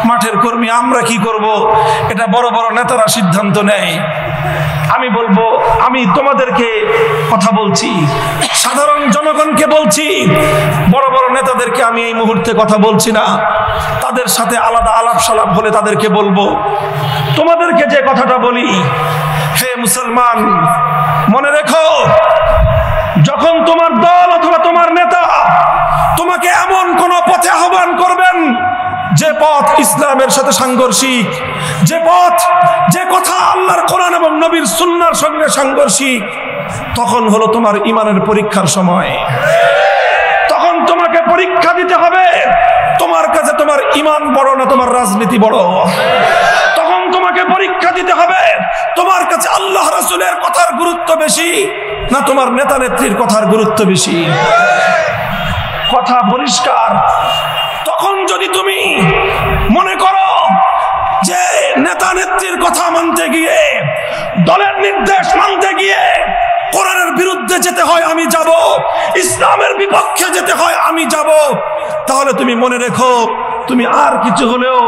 মাঠের কর্মী, আমরা কি করব? এটা বড় বড় নেতারা সিদ্ধান্ত নেয়। আমি বলবো, আমি তোমাদেরকে কথা বলছি, সাধারণ জনগণকে বলছি, বড় বড় নেতাদেরকে আমি এই মুহূর্তে কথা বলছি না, তাদের সাথে আলাদা আলাপ সালাপ হলে তাদেরকে বলবো। তোমাদেরকে যে কথাটা বলি, হে মুসলমান, মনে রেখো, যখন তোমার দল অথবা তোমার নেতা তোমাকে এমন কোন পথে আহ্বান করবেন যে পথ ইসলামের সাথে সাংঘর্ষিক, যে পথ, যে কথা আল্লাহর কোরআন এবং নবীর সুন্নাহর সঙ্গে সাংঘর্ষিক, তখন হলো তোমার ঈমানের পরীক্ষার সময়। তখন তোমাকে পরীক্ষা দিতে হবে, তোমার কাছে তোমার ঈমান বড় না তোমার রাজনীতি বড়। তখন তোমাকে পরীক্ষা দিতে হবে, তোমার কাছে আল্লাহ রাসূলের কথার গুরুত্ব বেশি না তোমার নেতা নেত্রীর কথার গুরুত্ব বেশি। কথা পরিষ্কার। তখন যদি তুমি মনে করো যে নেতা নেত্রীর কথা মানতে গিয়ে, দলের নির্দেশ মানতে গিয়ে কোরআনের বিরুদ্ধে যেতে হয় আমি যাব, ইসলামের বিপক্ষে যেতে হয় আমি যাব, তাহলে তুমি মনে রেখো, তুমি আর কিছু হলেও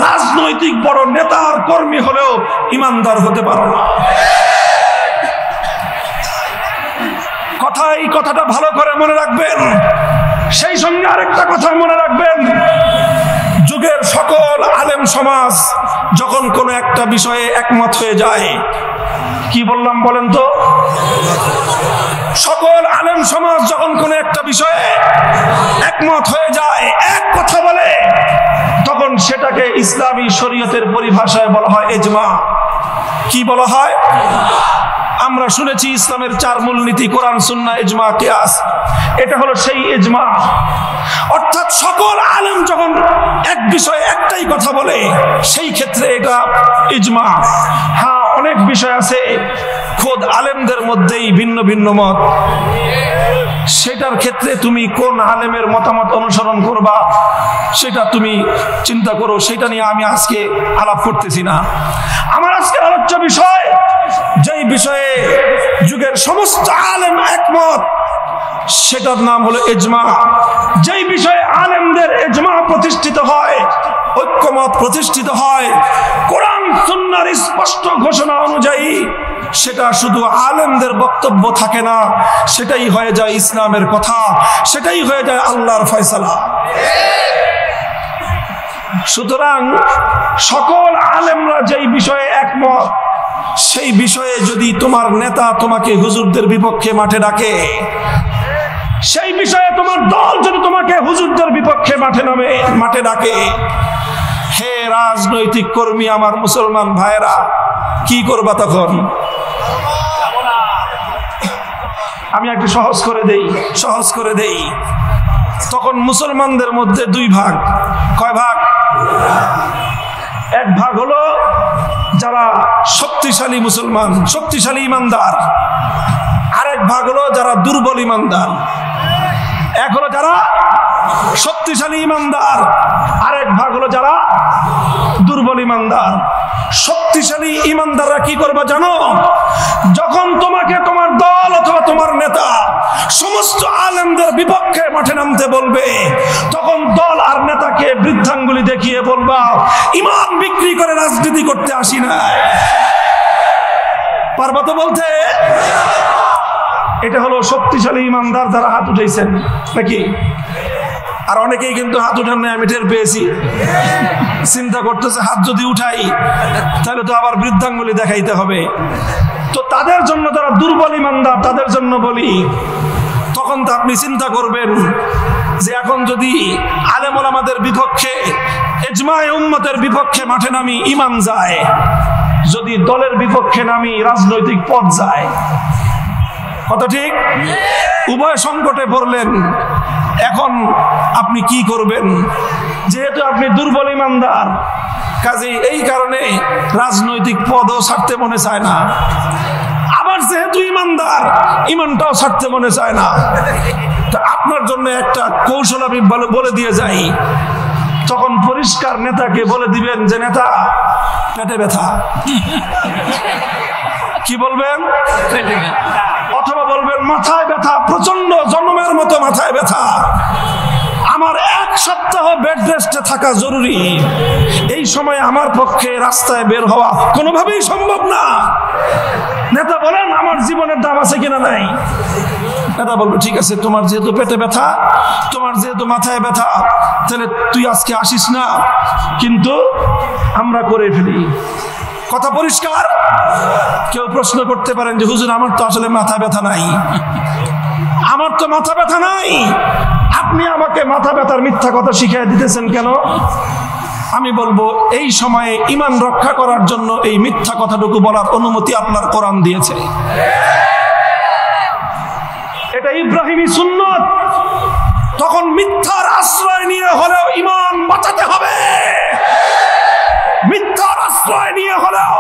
রাজনৈতিক বড় নেতার কর্মী হলেও ইমানদার হতে পারো না। এই কথাটা ভালো করে মনে রাখবেন। সেই সঙ্গে আরেকটা কথা মনে রাখবেন, যুগের সকল আলেম সমাজ যখন কোনো একটা বিষয়ে একমত হয়ে যায়, কি বললাম বলেন তো? সকল আলেম সমাজ যখন কোনো একটা বিষয়ে একমত হয়ে যায়, এক কথা বলে, তখন সেটাকে ইসলামী শরীয়তের পরিভাষায় বলা হয় ইজমা। কি বলা হয়? আমরা শুনেছি ইসলামের 4 মূলনীতি, কোরআন, সুন্নাহ, ইজমা, কিয়াস। এটা হলো সেই ইজমা। অর্থাৎ সকল আলেম যখন এক বিষয়ে একটাই কথা বলে, সেই ক্ষেত্রে এটা ইজমা। হ্যাঁ, অনেক বিষয় আছে খোদ আলেমদের মধ্যেই ভিন্ন ভিন্ন মত, সেটার ক্ষেত্রে তুমি কোন আলেমের মতামত অনুসরণ করবা সেটা তুমি চিন্তা করো। সেটা নিয়ে আমি আজকে আলাপ করতেছি না। আমার আজকে আলোচ্য বিষয়, যেই বিষয়ে যুগের সমস্ত আলেম একমত, সেটার নাম হলো ইজমা। যেই বিষয়ে আলেমদের ইজমা প্রতিষ্ঠিত হয়, ঐক্যমত প্রতিষ্ঠিত হয় কোরআন সুন্নাহর স্পষ্ট ঘোষণা অনুযায়ী, সেটা শুধু আলেমদের বক্তব্য থাকে না, সেটাই হয়ে যায় ইসলামের কথা, সেটাই হয়ে যায় আল্লাহর ফয়সালা। সুতরাং সকল আলেমরা যেই বিষয়ে একমত, সেই বিষয়ে যদি তোমার নেতা তোমাকে হুজুরদের বিপক্ষে মাঠে ডাকে, সেই বিষয়ে তোমার দল যদি তোমাকে হুজুরদের বিপক্ষে মাঠে ডাকে, হে রাজনৈতিক কর্মী, আমার মুসলমান ভাইরা, কি করবা তখন? আমি একটু সহজ করে দেই। তখন মুসলমানদের মধ্যে 2 ভাগ। কয় ভাগ? এক ভাগ হলো যারা শক্তিশালী মুসলমান, শক্তিশালী ইমানদার। আরেক ভাগ হলো যারা দুর্বল ইমানদার। এক হলো যারা শক্তিশালী ইমানদার, আরেক ভাগ হলো যারা দুর্বল ইমানদার। শক্তিশালী ইমানদাররা কি করবে জানো? যখন তোমাকে তোমার দল অথবা তোমার নেতা সমস্ত আলেমদের বিপক্ষে মাঠে নামতে বলবে, তখন দল আর নেতাকে বৃদ্ধাঙ্গুলি দেখিয়ে বলবা, ইমান বিক্রি করে রাজনীতি করতে আসি না। পারবা তো বলতে? এটা হলো শক্তিশালী ইমানদার যারা হাত উঠাইছেন নাকি? আর অনেকেই কিন্তু হাত উঠান নাই, আমি টের পেয়েছি। চিন্তা করতেছে হাত যদি উঠাই তাহলে তো আবার বৃদ্ধাঙ্গুলি দেখাইতে হবে। তো তাদের জন্য, যারা দুর্বল ইমানদার তাদের জন্য বলি, তখন তো আপনি চিন্তা করবেন যে এখন যদি আলেম ওলামাদের বিপক্ষে, ইজমায়ে উম্মতের বিপক্ষে মাঠে নামি ইমান যায়, যদি দলের বিপক্ষে নামি রাজনৈতিক পদ যায়। কথা ঠিক? উভয় সংকটে পড়লেন, এখন আপনি কি করবেন? যেহেতু আপনি দুর্বল ইমানদার, কাজে এই কারণে রাজনৈতিক পদও ছাড়তে মনে চায় না। আবার যেহেতু ইমানদার, ইমানটাও ছাড়তে মনে চায় না। তা আপনার জন্য একটা কৌশল আমি বলে দিয়ে যাই। তখন পরিষ্কার নেতাকে বলে দিবেন যে, নেতা পেটে ব্যথা। কি বলবেন? অথবা বলবেন মাথায় ব্যথা, প্রচন্ড জন্মের মতো মাথায় ব্যথা, আমার 1 সপ্তাহ বেড রেস্টে থাকা জরুরি। এই সময় আমার পক্ষে রাস্তায় বের হওয়া কোনোভাবেই সম্ভব না। নেতা বলেন, আমার জীবনের দাম আছে কিনা নাই? নেতা বলবে, ঠিক আছে, তোমার যেহেতু পেটে ব্যথা, তোমার যেহেতু মাথায় ব্যথা, তাহলে তুই আজকে আসিস না, কিন্তু আমরা করে ফেলি। কথা পরিষ্কার? কেউ প্রশ্ন করতে পারেন যে, হুজুর আমার তো আসলে মাথা ব্যথা নাই। আমার তো মাথা ব্যথা নাই, আপনি আমাকে মাথা ব্যথার মিথ্যা কথা শিখিয়ে দিতেছেন কেন? আমি বলবো, এই সময়ে ঈমান রক্ষা করার জন্য এই মিথ্যা কথাটুকু বলার অনুমতি আপনার কোরআন দিয়েছে। এটা ইব্রাহিমী সুন্নত। তখন মিথ্যার আশ্রয় নিয়ে হলেও ঈমান বাঁচাতে হবে। মিথ্যার আশ্রয় নিয়ে হলেও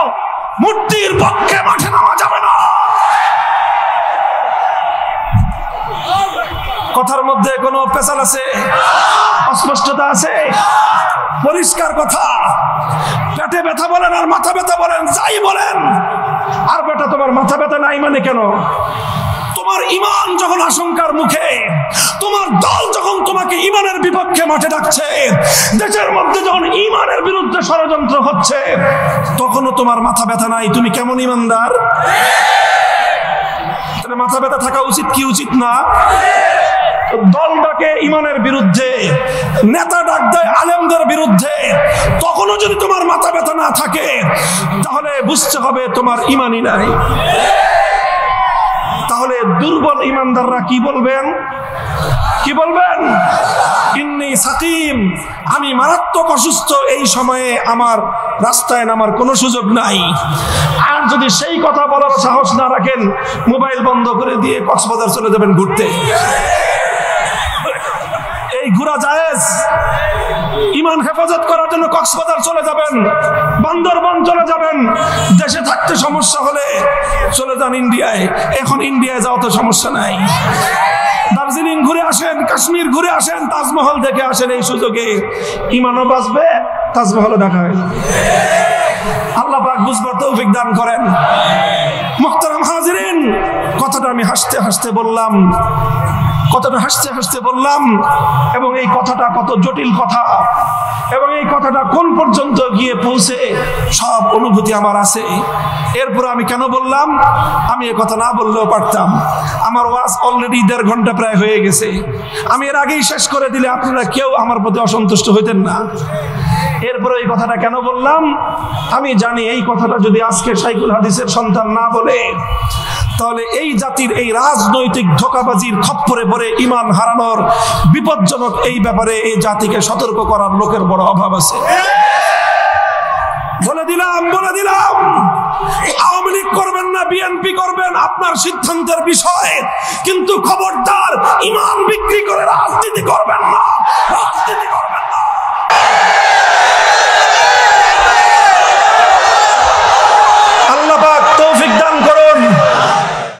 মূর্তির পক্ষে মাঠে নামা যাবে না। কথার মধ্যে কোনো পেশাল আছে? অস্পষ্টতা আছে? পরিষ্কার কথা। পেটে ব্যথা বলেন আর মাথা ব্যথা বলেন, যাই বলেন, আর বেটা তোমার মাথা ব্যথা নাই মানে কেন? তোমার ঈমান যখন আশঙ্কার মুখে, তোমার দল যখন তোমাকে ঈমানের বিপক্ষে মাঠে ডাকছে, দেশের মধ্যে যখন ঈমানের বিরুদ্ধে ষড়যন্ত্র হচ্ছে, তখনও তোমার মাথা ব্যথা নাই, তুমি কেমন ঈমানদার? তাহলে মাথা ব্যথা থাকা উচিত কি উচিত না? দল ডাকে ঈমানের বিরুদ্ধে, নেতা ডাক দেয় আলেমদের বিরুদ্ধে, তখনও যদি তোমার মাথা ব্যথা না থাকে, তাহলে বুঝতে হবে তোমার ঈমানই নাই। তাহলে দুর্বল ঈমানদাররা কি বলবেন? কি বলবেন? ইন্নী সাকিম, আমি মারাত্মক অসুস্থ, এই সময়ে আমার রাস্তায় নামার কোনো সুযোগ নাই। আর যদি সেই কথা বলার সাহস না রাখেন, মোবাইল বন্ধ করে দিয়ে কক্সবাজার চলে যাবেন ঘুরতে। এই ঘোরা জায়েজ। ঈমান হেফাজত করার জন্য কক্সবাজার চলে যাবেন, বান্দরবান চলে যাবেন। দেশে থাকতে সমস্যা হলে চলে যান ইন্ডিয়ায়। এখন ইন্ডিয়ায় যাওয়া তো সমস্যা নাই। দার্জিলিং ঘুরে আসেন, কাশ্মীর ঘুরে আসেন, তাজমহল দেখে আসেন। এই সুযোগে ঈমানও বাঁচবে, তাজমহলও দেখা হয়। আল্লাহ পাক বুঝবার তৌফিক দান করেন। মুহতারাম হাজিরিন, কথাটা আমি হাসতে হাসতে বললাম, এবং এই কথাটা কত জটিল কথা, এবং এই কথাটা কোন পর্যন্ত গিয়ে পৌঁছে সব অনুভূতি আমার আছে। এরপর আমি কেন বললাম? আমি এ কথা না বললেও পারতাম। আমার ওয়াজ অলরেডি 1.5 ঘন্টা প্রায় হয়ে গেছে। আমি এর আগেই শেষ করে দিলে আপনারা কেউ আমার প্রতি অসন্তুষ্ট হইতেন না। এরপরে এই কথাটা কেন বললাম? আমি জানি এই কথাটা যদি আজকে শাইখুল হাদিসের সন্তান না বলে, তাহলে এই জাতির এই রাজনৈতিক ধোঁকাবাজির খপ্পরে পড়ে ঈমান হারানোর বিপজ্জনক এই ব্যাপারে এই জাতিকে সতর্ক করার লোকের বড় অভাব আছে। বলে দিলাম আওয়ামী লীগ করবেন না বিএনপি করবেন, আপনার সিদ্ধান্তের বিষয়, কিন্তু খবরদার ঈমান বিক্রি করে রাজনীতি করবেন না।